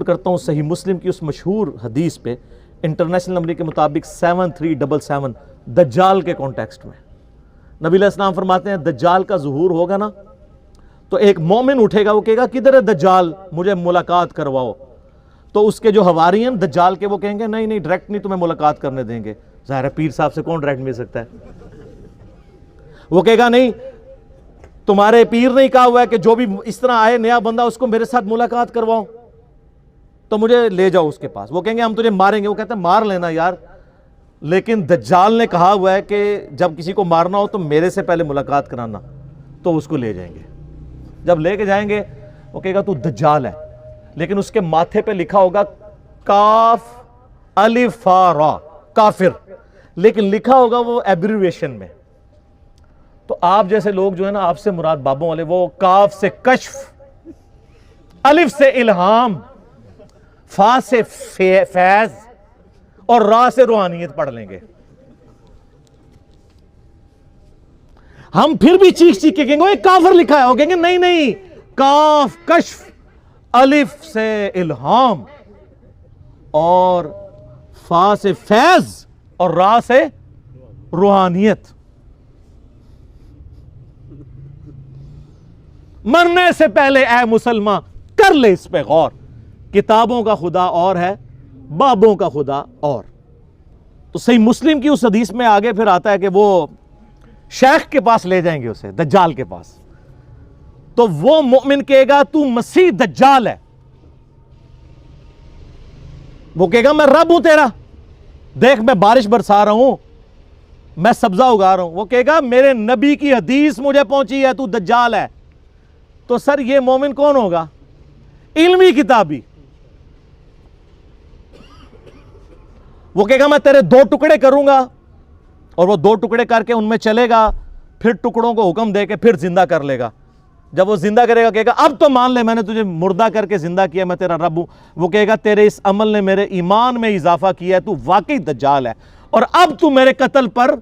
کرتا ہوں صحیح مسلم کی اس مشہور حدیث پہ، انٹرنیشنل نمبر کے مطابق 7377 دجال کے کانٹیکسٹ میں نبی علیہ السلام فرماتے ہیں دجال کا ظہور ہوگا نا تو ایک مومن اٹھے گا، وہ کہے گا کدھر ہے دجال، مجھے ملاقات کرواؤ. تو اس کے جو حواری ہیں دجال کے، وہ کہیں گے نہیں ڈائریکٹ نہیں تمہیں ملاقات کرنے دیں گے. ظاہر ہے پیر صاحب سے کون ڈائریکٹ مل سکتا ہے؟ وہ کہے گا نہیں، تمہارے پیر نے کہا ہوا ہے کہ جو بھی اس طرح آئے نیا بندہ اس کو میرے ساتھ ملاقات کرواؤ تو مجھے لے جاؤ اس کے پاس. وہ کہیں گے ہم تجھے ماریں گے. وہ کہتے ہیں مار لینا یار، لیکن دجال نے کہا ہوا ہے کہ جب کسی کو مارنا ہو تو میرے سے پہلے ملاقات کرانا. تو اس کو لے جائیں گے. جب لے کے جائیں گے وہ کہے گا تو دجال ہے، لیکن اس کے ماتھے پہ لکھا ہوگا کاف الف فا را، کافر، لیکن لکھا ہوگا وہ ایبریویشن میں. تو آپ جیسے لوگ جو ہے نا، آپ سے مراد بابوں والے، وہ کاف سے کشف، الف سے الہام، فا سے فیض اور را سے روحانیت پڑھ لیں گے. ہم پھر بھی چیخ چیخ کے کہیں گے وہ ایک کافر لکھا ہے. وہ کہیں گے نہیں، کاف کشف، الف سے الہام اور فا سے فیض اور را سے روحانیت. مرنے سے پہلے اے مسلمان کر لے اس پہ غور، کتابوں کا خدا اور ہے، بابوں کا خدا اور. تو صحیح مسلم کی اس حدیث میں آگے پھر آتا ہے کہ وہ شیخ کے پاس لے جائیں گے اسے، دجال کے پاس. تو وہ مومن کہے گا تو مسیح دجال ہے. وہ کہے گا میں رب ہوں تیرا، دیکھ میں بارش برسا رہا ہوں، میں سبزہ اگا رہا ہوں. وہ کہے گا میرے نبی کی حدیث مجھے پہنچی ہے، تو دجال ہے. تو سر یہ مومن کون ہوگا؟ علمی کتابی. وہ کہے گا میں تیرے 2 ٹکڑے کروں گا، اور وہ 2 ٹکڑے کر کے ان میں چلے گا، پھر ٹکڑوں کو حکم دے کے پھر زندہ کر لے گا. جب وہ زندہ کرے گا کہے گا اب تو مان لے میں نے تجھے مردہ کر کے زندہ کیا، میں تیرا رب ہوں. وہ کہے گا تیرے اس عمل نے میرے ایمان میں اضافہ کیا ہے، تو واقعی دجال ہے، اور اب تو میرے قتل پر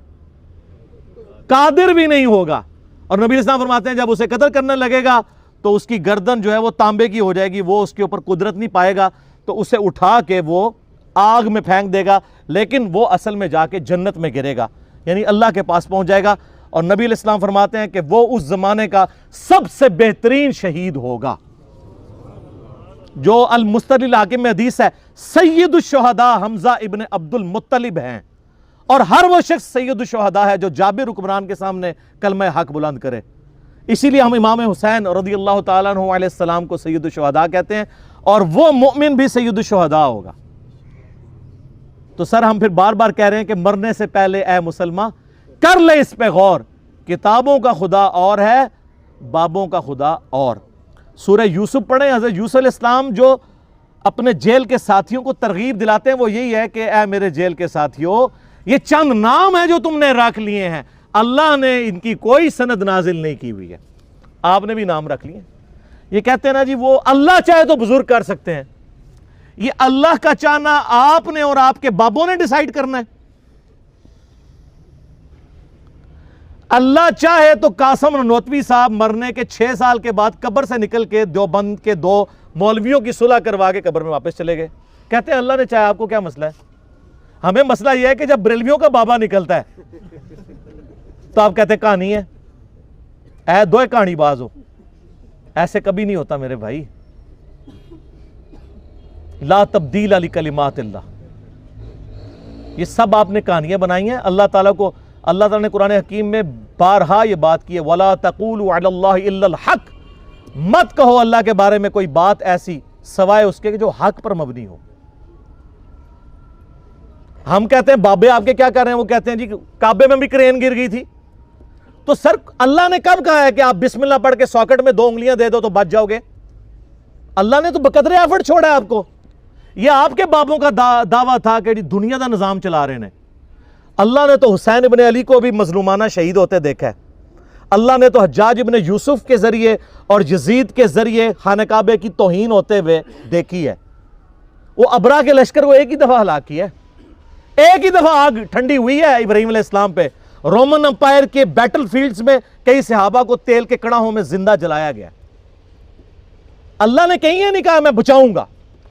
قادر بھی نہیں ہوگا. اور نبی علیہ السلام فرماتے ہیں جب اسے قتل کرنے لگے گا تو اس کی گردن جو ہے وہ تانبے کی ہو جائے گی، وہ اس کے اوپر قدرت نہیں پائے گا، تو اسے اٹھا کے وہ آگ میں پھینک دے گا، لیکن وہ اصل میں جا کے جنت میں گرے گا، یعنی اللہ کے پاس پہنچ جائے گا. اور نبی علیہ السلام فرماتے ہیں کہ وہ اس زمانے کا سب سے بہترین شہید ہوگا. جو المستدل حاکم میں حدیث ہے سید الشہداء حمزہ ابن عبد المطلب ہیں، اور ہر وہ شخص سید الشہداء ہے جو جابر حکمران کے سامنے کلمہ حق بلند کرے. اسی لیے ہم امام حسین رضی اللہ تعالیٰ عنہ علیہ السلام کو سید الشہداء کہتے ہیں، اور وہ مومن بھی سید الشہداء ہوگا. تو سر ہم پھر بار بار کہہ رہے ہیں کہ مرنے سے پہلے اے مسلمان کر لے اس پہ غور، کتابوں کا خدا اور ہے، بابوں کا خدا اور. سورہ یوسف پڑھیں. حضرت یوسف علیہ السلام جو اپنے جیل کے ساتھیوں کو ترغیب دلاتے ہیں وہ یہی ہے کہ اے میرے جیل کے ساتھیوں، یہ چند نام ہیں جو تم نے رکھ لیے ہیں، اللہ نے ان کی کوئی سند نازل نہیں کی ہوئی ہے، آپ نے بھی نام رکھ لیے. یہ کہتے ہیں نا جی وہ اللہ چاہے تو بزرگ کر سکتے ہیں. یہ اللہ کا چاہنا آپ نے اور آپ کے بابوں نے ڈیسائیڈ کرنا ہے. اللہ چاہے تو قاسم ننوتوی صاحب مرنے کے 6 سال کے بعد قبر سے نکل کے دیوبند کے 2 مولویوں کی صلح کروا کے قبر میں واپس چلے گئے. کہتے ہیں اللہ نے چاہے، آپ کو کیا مسئلہ ہے؟ ہمیں مسئلہ یہ ہے کہ جب بریلویوں کا بابا نکلتا ہے تو آپ کہتے ہیں کہانی ہے، اے دو کہانی باز ہو. ایسے کبھی نہیں ہوتا میرے بھائی. لا تبدیل لکلمات اللہ. یہ سب آپ نے کہانیاں بنائی ہیں. اللہ تعالیٰ نے قرآن حکیم میں بارہا یہ بات کی ہے، وَلَا تَقُولُوا عَلَى اللَّهِ إِلَّا الْحَقِّ. مت کہو اللہ کے بارے میں کوئی بات ایسی سوائے اس کے کہ جو حق پر مبنی ہو. ہم کہتے ہیں بابے آپ کے کیا کر رہے ہیں؟ وہ کہتے ہیں جی کعبے میں بھی کرین گر گئی تھی. تو سر اللہ نے کب کہا ہے کہ آپ بسم اللہ پڑھ کے ساکٹ میں 2 انگلیاں دے دو تو بچ جاؤ گے؟ اللہ نے تو بقدر ایفرٹ چھوڑا ہے آپ کو. یہ آپ کے بابوں کا دعویٰ تھا کہ دنیا دا نظام چلا رہے ہیں. اللہ نے تو حسین ابن علی کو بھی مظلومانہ شہید ہوتے دیکھا ہے. اللہ نے تو حجاج ابن یوسف کے ذریعے اور یزید کے ذریعے خانہ کعبے کی توہین ہوتے ہوئے دیکھی ہے. وہ ابرا کے لشکر کو ایک ہی دفعہ ہلاک کیا ہے. ایک ہی دفعہ آگ ٹھنڈی ہوئی ہے ابراہیم علیہ السلام پہ. رومن امپائر کے بیٹل فیلڈز میں کئی صحابہ کو تیل کے کڑاہوں میں زندہ جلایا گیا. اللہ نے کہیں یہ نہیں کہا میں بچاؤں گا.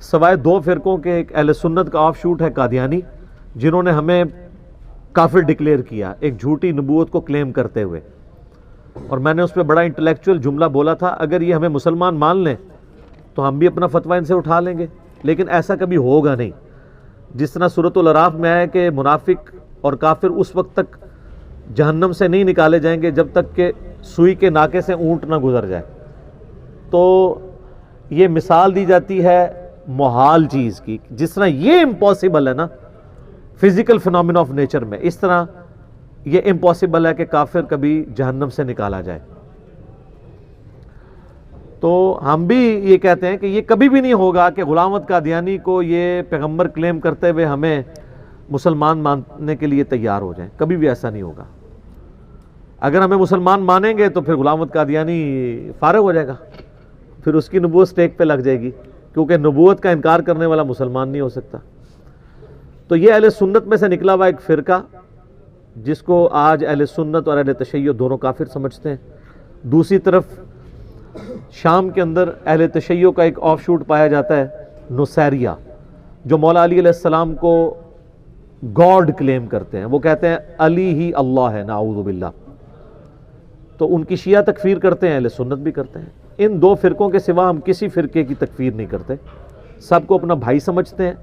سوائے دو فرقوں کے ایک اہل سنت کا آف شوٹ ہے قادیانی، جنہوں نے ہمیں کافر ڈکلیئر کیا ایک جھوٹی نبوت کو کلیم کرتے ہوئے، اور میں نے اس پہ بڑا انٹلیکچوئل جملہ بولا تھا، اگر یہ ہمیں مسلمان مان لیں تو ہم بھی اپنا فتویٰ ان سے اٹھا لیں گے، لیکن ایسا کبھی ہوگا نہیں۔ جس طرح سورۃ الاعراف میں ہے کہ منافق اور کافر اس وقت تک جہنم سے نہیں نکالے جائیں گے جب تک کہ سوئی کے ناکے سے اونٹ نہ گزر جائے، تو یہ مثال دی جاتی ہے محال چیز کی، جس طرح یہ امپاسبل ہے نا فزیکل فنامنا آف نیچر میں، اس طرح یہ امپاسبل ہے کہ کافر کبھی جہنم سے نکالا جائے۔ تو ہم بھی یہ کہتے ہیں کہ یہ کبھی بھی نہیں ہوگا کہ غلام احمد قادیانی کو یہ پیغمبر کلیم کرتے ہوئے ہمیں مسلمان ماننے کے لیے تیار ہو جائیں، کبھی بھی ایسا نہیں ہوگا۔ اگر ہمیں مسلمان مانیں گے تو پھر غلام احمد قادیانی فارغ ہو جائے گا، پھر اس کی نبوت سٹیک پہ لگ جائے گی، کیونکہ نبوت کا انکار کرنے والا مسلمان نہیں ہو سکتا۔ تو یہ اہل سنت میں سے نکلا ہوا ایک فرقہ جس کو آج اہل سنت اور اہل تشیع دونوں کافر سمجھتے ہیں۔ دوسری طرف شام کے اندر اہل تشیع کا ایک آف شوٹ پایا جاتا ہے نصیریہ، جو مولا علی علیہ السلام کو گاڈ کلیم کرتے ہیں، وہ کہتے ہیں علی ہی اللہ ہے، نعوذ باللہ۔ تو ان کی شیعہ تکفیر کرتے ہیں، اہل سنت بھی کرتے ہیں۔ ان دو فرقوں کے سوا ہم کسی فرقے کی تکفیر نہیں کرتے، سب کو اپنا بھائی سمجھتے ہیں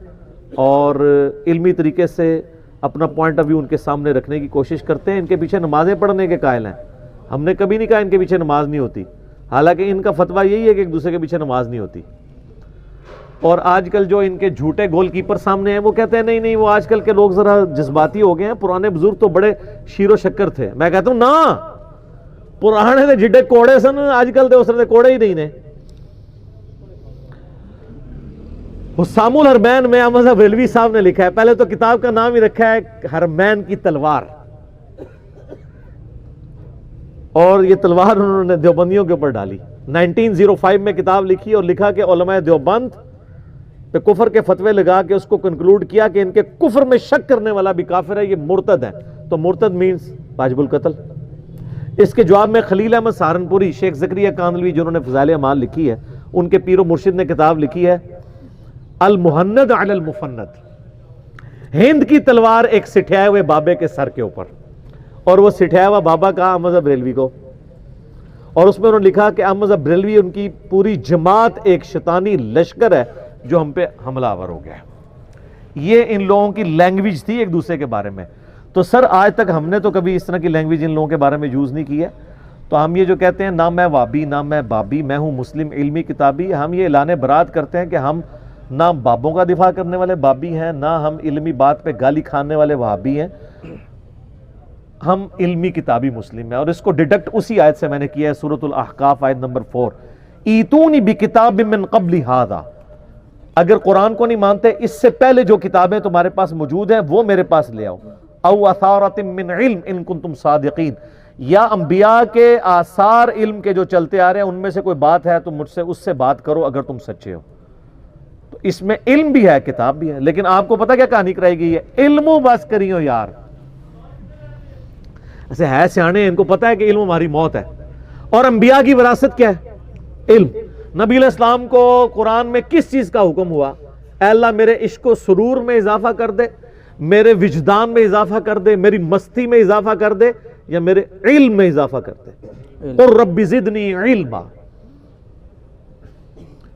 اور علمی طریقے سے اپنا پوائنٹ آف ویو ان کے سامنے رکھنے کی کوشش کرتے ہیں۔ ان کے پیچھے نمازیں پڑھنے کے قائل ہیں، ہم نے کبھی نہیں کہا ان کے پیچھے نماز نہیں ہوتی، حالانکہ ان کا فتویٰ یہی ہے کہ ایک دوسرے کے پیچھے نماز نہیں ہوتی۔ اور آج کل جو ان کے جھوٹے گول کیپر سامنے ہیں وہ کہتے ہیں نہیں نہیں وہ آج کل کے لوگ ذرا جذباتی ہو گئے ہیں، پرانے بزرگ تو بڑے شیر و شکر تھے۔ میں کہتا ہوں نا، پرانے دے جڈے کوڑے سن، آج کل دے اسرے دے کوڑے ہی نہیں نے۔ حسام الحرمین میں احمد صاحب بریلوی صاحب نے لکھا ہے، پہلے تو کتاب کا نام ہی رکھا ہے حرمین کی تلوار، اور یہ تلوار انہوں نے دیوبندیوں کے اوپر ڈالی۔ 1905 میں کتاب لکھی اور لکھا کہ علماء دیوبند پہ کفر کے فتوے لگا کے اس کو کنکلوڈ کیا کہ ان کے کفر میں شک کرنے والا بھی کافر ہے، یہ مرتد ہے۔ تو مرتد مینز واجب القتل۔ اس کے جواب میں خلیل احمد سہارنپوری، شیخ زکریا کاندھلوی جنہوں نے فضائل اعمال لکھی ہے، ان کے پیر و مرشد نے کتاب لکھی ہے المہند علی المفند، ہند کی تلوار ایک سٹھائے ہوئے بابے کے سر کے اوپر، اور وہ سٹھایا ہوا بابا کہا احمد صاحب بریلوی کو، اور اس میں انہوں نے لکھا کہ احمد صاحب بریلوی ان کی پوری جماعت ایک شیطانی لشکر ہے جو ہم پہ حملہ آور ہو گیا ہے۔ یہ ان لوگوں کی لینگویج تھی ایک دوسرے کے بارے میں۔ تو سر آج تک ہم نے تو کبھی اس طرح کی لینگویج ان لوگوں کے بارے میں یوز نہیں کی ہے۔ تو ہم یہ جو کہتے ہیں نہ میں وابی نہ میں بابی، میں ہوں مسلم علمی کتابی، ہم یہ اعلان برات کرتے ہیں کہ ہم نہ بابوں کا دفاع کرنے والے بابی ہیں، نہ ہم علمی بات پہ گالی کھانے والے وہابی ہیں، ہم علمی کتابی مسلم ہیں۔ اور اس کو ڈیڈکٹ اسی آیت سے میں نے کیا ہے، سورۃ الاحقاف آیت نمبر 4، ایتونی بکتاب من قبل ھذا، اگر قرآن کو نہیں مانتے اس سے پہلے جو کتابیں تمہارے پاس موجود ہیں وہ میرے پاس لے آؤ، او اثارۃ من علم ان کنتم صادقین، یا انبیاء کے آثار علم کے جو چلتے آ رہے ہیں ان میں سے کوئی بات ہے تو مجھ سے اس سے بات کرو اگر تم سچے ہو۔ تو اس میں علم بھی ہے، کتاب بھی ہے، لیکن آپ کو پتہ کیا کہانی کرائی گئی ہے؟ علمو بس کریو یار۔ ایسے ہے سیانے، ان کو پتہ ہے کہ علم ہماری موت ہے، اور انبیاء کی وراثت کیا ہے؟ علم۔ نبی علیہ السلام کو قرآن میں کس چیز کا حکم ہوا؟ اے اللہ میرے عشق و سرور میں اضافہ کر دے، میرے وجدان میں اضافہ کر دے، میری مستی میں اضافہ کر دے، یا میرے علم میں اضافہ کر دے۔ قل رب زدنی علما۔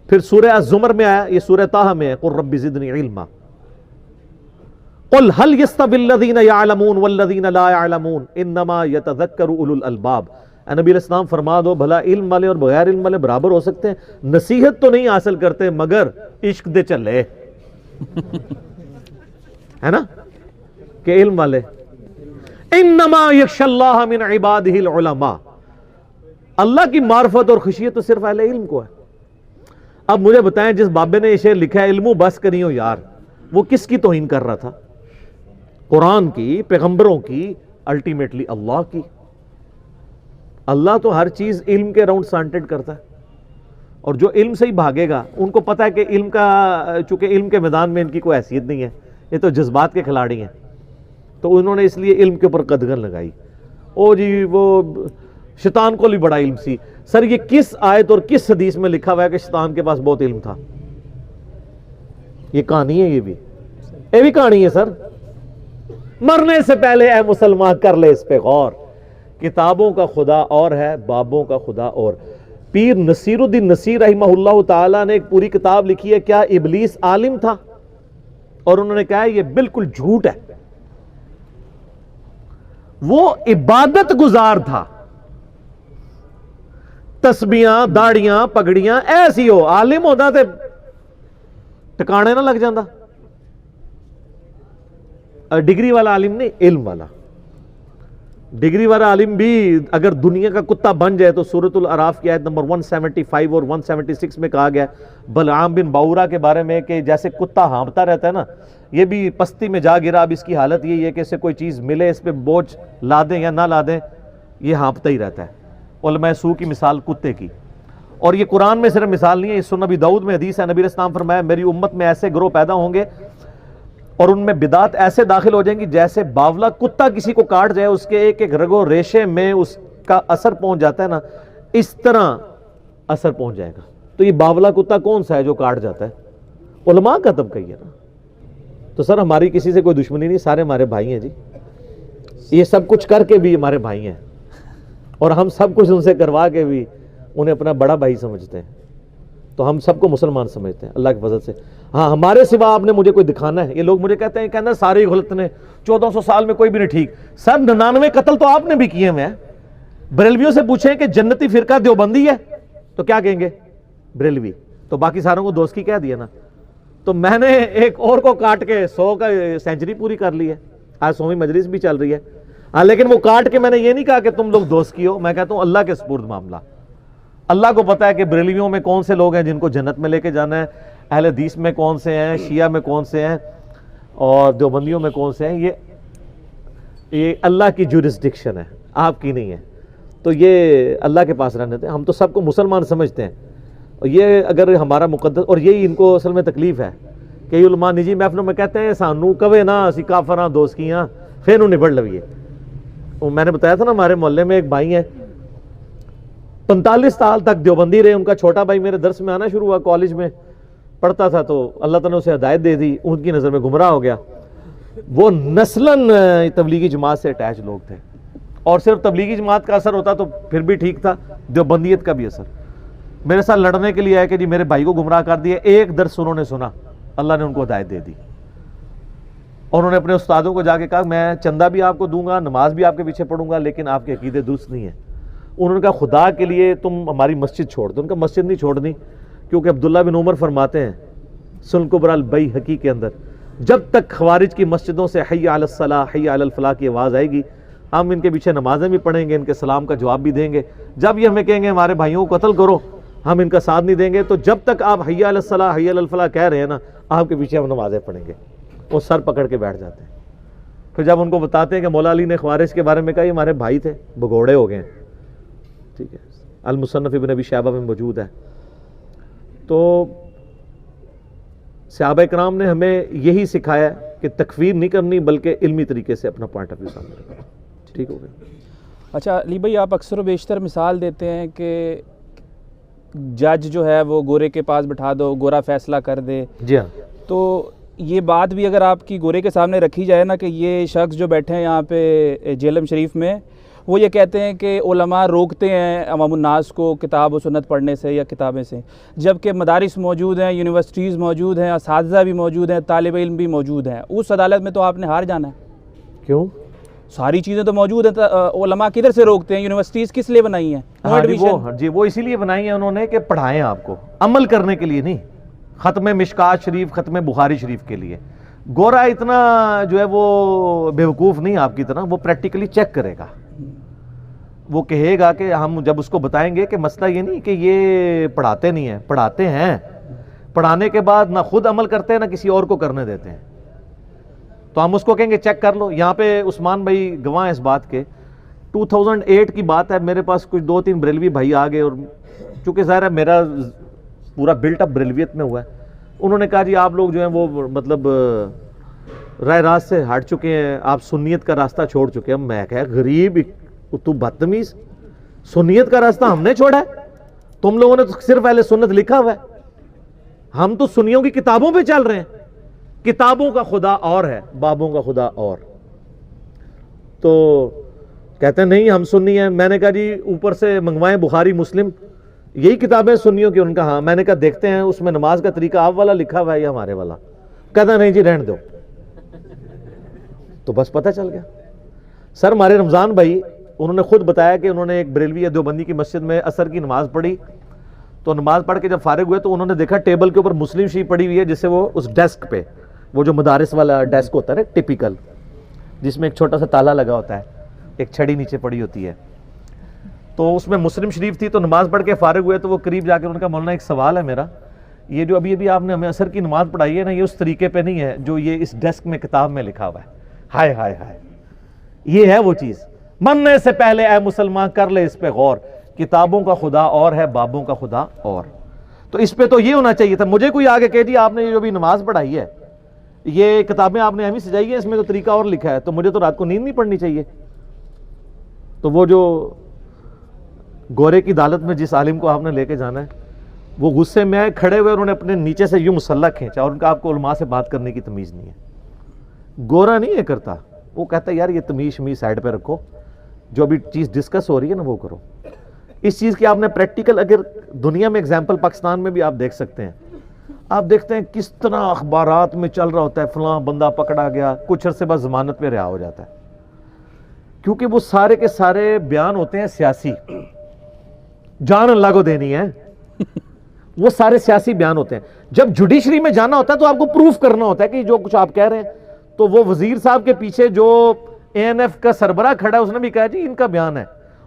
پھر سورہ الزمر میں آیا، یہ سورہ طٰہٰ میں ہے، قل رب زدنی علما۔ قل هل يستوي الذين يعلمون والذين لا يعلمون انما يتذكر اولو الالباب۔ اے نبی علیہ السلام فرما دو بھلا علم والے اور بغیر علم والے برابر ہو سکتے ہیں؟ نصیحت تو نہیں حاصل کرتے مگر عشق دے چلے، ہے نا کہ علم والے۔ انما یخشی اللہ من عبادہ العلماء، اللہ کی معرفت اور خشیت تو صرف اہل علم کو ہے۔ اب مجھے بتائیں جس بابے نے یہ شعر لکھا ہے علمو بس کریو یار، وہ کس کی توہین کر رہا تھا؟ قرآن کی، پیغمبروں کی، الٹیمیٹلی اللہ کی۔ اللہ تو ہر چیز علم کے راؤنڈ سانٹیڈ کرتا ہے، اور جو علم سے ہی بھاگے گا، ان کو پتہ ہے کہ علم کا، چونکہ علم کے میدان میں ان کی کوئی حیثیت نہیں ہے، یہ تو جذبات کے کھلاڑی ہیں، تو انہوں نے اس لیے علم کے اوپر قدغن لگائی۔ او جی وہ شیطان کو بھی بڑا علم سی۔ سر یہ کس آیت اور کس حدیث میں لکھا ہوا ہے کہ شیطان کے پاس بہت علم تھا؟ یہ کہانی ہے, یہ بھی کہانی ہے سر. مرنے سے پہلے اے مسلمان کر لے اس پہ غور. کتابوں کا خدا اور ہے, بابوں کا خدا اور. پیر نصیر الدین نصیر رحمہ اللہ تعالیٰ نے ایک پوری کتاب لکھی ہے, کیا ابلیس عالم تھا؟ اور انہوں نے کہا یہ بالکل جھوٹ ہے, وہ عبادت گزار تھا. تسبیحاں, داڑیاں, پگڑیاں ایسی ہو, عالم ہوتا تے ٹکانے نہ لگ جاندہ. ڈگری والا عالم نہیں, علم والا. ڈگری والا عالم بھی اگر دنیا کا کتا بن جائے تو سورۃ الاعراف کی آیت نمبر 175 اور 176 میں کہا گیا بلعام بن باورا کے بارے میں کہ جیسے کتا ہانپتا رہتا ہے نا, یہ بھی پستی میں جا گرا. اب اس کی حالت یہی ہے کہ اسے کوئی چیز ملے, اس پہ بوجھ لا دیں یا نہ لا دیں, یہ ہانپتا ہی رہتا ہے. علماء سو کی مثال کتے کی. اور یہ قرآن میں صرف مثال نہیں ہے, سنن نبی داؤد میں حدیث ہے, نبی علیہ السلام فرمایا میری امت میں ایسے گروہ پیدا ہوں گے اور ان میں بدعات ایسے داخل ہو جائیں گی جیسے باولا کتا کسی کو کاٹ جائے, اس کے ایک ایک رگ و ریشے میں اس کا اثر پہنچ جاتا ہے نا, اس طرح اثر پہنچ جائے گا. تو یہ باولا کتا کون سا ہے جو کاٹ جاتا ہے؟ علماء کا طبقہ ہی ہے نا. تو سر ہماری کسی سے کوئی دشمنی نہیں, سارے ہمارے بھائی ہیں جی. یہ سب کچھ کر کے بھی ہمارے بھائی ہیں, اور ہم سب کچھ ان سے کروا کے بھی انہیں اپنا بڑا بھائی سمجھتے ہیں. تو ہم سب کو مسلمان سمجھتے ہیں اللہ کی فضل سے. ہاں, ہمارے سوا آپ نے مجھے کوئی دکھانا ہے. یہ لوگ مجھے کہتے ہیں کہنا سارے غلط نے, 1400 سال میں کوئی بھی نہیں ٹھیک. سر 99 قتل تو آپ نے بھی کیے ہوئے ہیں. بریلویوں سے پوچھیں کہ جنتی فرقہ دیوبندی ہے تو کیا کہیں گے؟ بریلوی. تو باقی ساروں کو دوست کی کہہ دیا نا. تو میں نے ایک اور کو کاٹ کے 100 کا سینچری پوری کر لی ہے. آج 100ویں مجلس بھی چل رہی ہے. ہاں, لیکن وہ کاٹ کے میں نے یہ نہیں کہا کہ تم لوگ دوست کی ہو. میں کہتا ہوں اللہ کے سپرد معاملہ. اللہ کو پتا ہے کہ بریلویوں میں کون سے لوگ ہیں جن کو جنت میں لے کے جانا ہے, اہل حدیث میں کون سے ہیں, شیعہ میں کون سے ہیں, اور دیوبندیوں میں کون سے ہیں. یہ اللہ کی جورسڈکشن ہے, آپ کی نہیں ہے. تو یہ اللہ کے پاس رہنے دیں. ہم تو سب کو مسلمان سمجھتے ہیں. اور یہ اگر ہمارا مقدس, اور یہی ان کو اصل میں تکلیف ہے کہ یہ علماء نجی محفلوں میں کہتے ہیں سانو کبے نا اسی کافراں دوست کیاں پھر انہوں نبڑ لویے. میں نے بتایا تھا نا, ہمارے محلے میں ایک بھائی ہیں 45 سال تک دیوبندی رہے. ان کا چھوٹا بھائی میرے درس میں آنا شروع ہوا, کالج میں پڑھتا تھا, تو اللہ تعالیٰ نے اسے ہدایت دے دی, ان کی نظر میں گمراہ ہو گیا. وہ نسلاً تبلیغی جماعت سے اٹیچ لوگ تھے, اور صرف تبلیغی جماعت کا اثر ہوتا تو پھر بھی ٹھیک تھا, دیوبندیت کا بھی اثر. میرے ساتھ لڑنے کے لیے آئے کہ جی میرے بھائی کو گمراہ کر دیا. ایک درس انہوں نے سنا, اللہ نے ان کو ہدایت دے دی. اور انہوں نے اپنے استادوں کو جا کے کہا میں چندہ بھی آپ کو دوں گا, نماز بھی آپ کے پیچھے پڑھوں گا, لیکن آپ کے عقیدے درست نہیں ہیں. انہوں نے کہا خدا کے لیے تم ہماری مسجد چھوڑ دو. ان کا مسجد نہیں چھوڑنی, کیونکہ عبداللہ بن عمر فرماتے ہیں سنن کبری البیہقی کے اندر, جب تک خوارج کی مسجدوں سے حی علی الصلاح حی علی الفلاح کی آواز آئے گی, ہم ان کے پیچھے نمازیں بھی پڑھیں گے, ان کے سلام کا جواب بھی دیں گے. جب یہ ہمیں کہیں گے ہمارے بھائیوں کو قتل کرو, ہم ان کا ساتھ نہیں دیں گے. تو جب تک آپ حی علی الصلاح حی علی الفلاح کہہ رہے ہیں نا, آپ کے پیچھے ہم نمازیں پڑھیں گے. وہ سر پکڑ کے بیٹھ جاتے ہیں. پھر جب ان کو بتاتے ہیں کہ مولا علی نے خوارج کے بارے میں کہا یہ ہمارے بھائی تھے, بگوڑے ہو گئے. ٹھیک ہے, المصنف ابن ابی شیبہ میں موجود ہے. تو صحابہ کرام نے ہمیں یہی سکھایا کہ تکفیر نہیں کرنی, بلکہ علمی طریقے سے اپنا پوائنٹ آف ویو سامنے رکھنا. ٹھیک ہو گیا. اچھا علی بھائی, آپ اکثر و بیشتر مثال دیتے ہیں کہ جج جو ہے وہ گورے کے پاس بٹھا دو, گورا فیصلہ کر دے. جی ہاں. تو یہ بات بھی اگر آپ کی گورے کے سامنے رکھی جائے نا کہ یہ شخص جو بیٹھے ہیں یہاں پہ جیلم شریف میں, وہ یہ کہتے ہیں کہ علماء روکتے ہیں عوام الناس کو کتاب و سنت پڑھنے سے یا کتابیں سے, جبکہ مدارس موجود ہیں, یونیورسٹیز موجود ہیں, اساتذہ بھی موجود ہیں, طالب علم بھی موجود ہیں. اس عدالت میں تو آپ نے ہار جانا ہے. کیوں؟ ساری چیزیں تو موجود ہیں, علماء کدھر سے روکتے ہیں؟ یونیورسٹیز کس لیے بنائی ہیں؟ وہ اسی لیے بنائی ہیں انہوں نے کہ پڑھائیں آپ کو, عمل کرنے کے لیے نہیں. ختم مشکات شریف, ختم بخاری شریف کے لیے. گورا اتنا جو ہے وہ بیوقوف نہیں آپ کی طرح, وہ پریکٹیکلی چیک کرے گا. وہ کہے گا کہ ہم جب اس کو بتائیں گے کہ مسئلہ یہ نہیں کہ یہ پڑھاتے نہیں ہیں, پڑھاتے ہیں, پڑھانے کے بعد نہ خود عمل کرتے ہیں نہ کسی اور کو کرنے دیتے ہیں, تو ہم اس کو کہیں گے چیک کر لو. یہاں پہ عثمان بھائی گواہ ہیں اس بات کے. 2008 کی بات ہے, میرے پاس کچھ 2-3 بریلوی بھائی آ گئے, اور چونکہ ظاہر ہے میرا پورا بلٹ اپ بریلویت میں ہوا ہے. انہوں نے کہا جی آپ لوگ جو ہیں وہ مطلب رائے راست سے ہٹ چکے ہیں, آپ سنیت کا راستہ چھوڑ چکے ہیں. میں کہا غریب تو بدتمیز, سنیت کا راستہ ہم نے چھوڑا ہے؟ تم لوگوں نے تو صرف اہل سنت لکھا ہوا ہے, ہم تو سنیوں کی کتابوں پہ چل رہے ہیں. کتابوں کا خدا اور ہے، بابوں کا خدا اور. تو کہتے ہیں نہیں ہم سنی ہیں. میں نے کہا جی اوپر سے منگوائیں بخاری مسلم، یہی کتابیں سنیوں کی. ان کا ہاں. میں نے کہا دیکھتے ہیں اس میں نماز کا طریقہ آپ والا لکھا ہوا ہے یا ہمارے والا. کہتا نہیں جی رہن دو. تو بس پتہ چل گیا. سر ہمارے رمضان بھائی انہوں نے خود بتایا کہ انہوں نے ایک بریلوی یا دیوبندی کی مسجد میں عصر کی نماز پڑھی. تو نماز پڑھ کے جب فارغ ہوئے تو انہوں نے دیکھا ٹیبل کے اوپر مسلم شریف پڑھی ہوئی ہے، جس سے وہ اس ڈیسک پہ، وہ جو مدارس والا ڈیسک ہوتا ہے نا ٹپیکل، جس میں ایک چھوٹا سا تالا لگا ہوتا ہے، ایک چھڑی نیچے پڑی ہوتی ہے، تو اس میں مسلم شریف تھی. تو نماز پڑھ کے فارغ ہوئے تو وہ قریب جا کے ان کا مولانا ایک سوال ہے میرا، یہ جو ابھی آپ نے ہمیں عصر کی نماز پڑھائی ہے نا، یہ اس طریقے پہ نہیں ہے جو یہ اس ڈیسک میں کتاب میں لکھا ہوا ہے. ہائے ہائے ہائے، یہ ہے وہ چیز. مرنے سے پہلے اے مسلمان کر لے اس پہ غور، کتابوں کا خدا اور ہے، بابوں کا خدا اور. تو اس پہ تو یہ ہونا چاہیے تھا. مجھے کوئی آگے کہہ دیا آپ نے یہ جو بھی نماز پڑھائی ہے، یہ کتابیں آپ نے ایویں سجائی ہیں، اس میں تو طریقہ اور لکھا ہے، تو مجھے تو رات کو نیند نہیں پڑنی چاہیے. تو وہ جو گورے کی عدالت میں جس عالم کو آپ نے لے کے جانا ہے، وہ غصے میں آئے، کھڑے ہوئے، انہوں نے اپنے نیچے سے یوں مسلح کھینچا، اور ان کا آپ کو علماء سے بات کرنے کی تمیز نہیں ہے. گورا نہیں یہ کرتا، وہ کہتا ہے یار یہ تمیز شمیز سائڈ پہ رکھو، جو ابھی چیز ڈسکس ہو رہی ہے نا وہ کرو. اس چیز کی آپ نے پریکٹیکل اگر دنیا میں ایگزامپل پاکستان میں بھی آپ دیکھ سکتے ہیں. آپ دیکھتے ہیں کس طرح اخبارات میں چل رہا ہوتا ہے فلاں بندہ پکڑا گیا، کچھ عرصے بعد ضمانت پہ رہا ہو جاتا ہے، کیونکہ وہ سارے کے سارے بیان ہوتے ہیں سیاسی، جان اللہ کو دینی ہے. وہ سارے سیاسی بیان ہوتے ہیں. جب جوڈیشری میں جانا ہوتا ہے تو آپ کو پروف کرنا ہوتا ہے کہ جو کچھ آپ کہہ رہے ہیں. تو وہ وزیر صاحب کے پیچھے جو اے این ایف کا سربراہ کھڑا ہے، اس نے بھی کہا جی ان کا بیان ہے.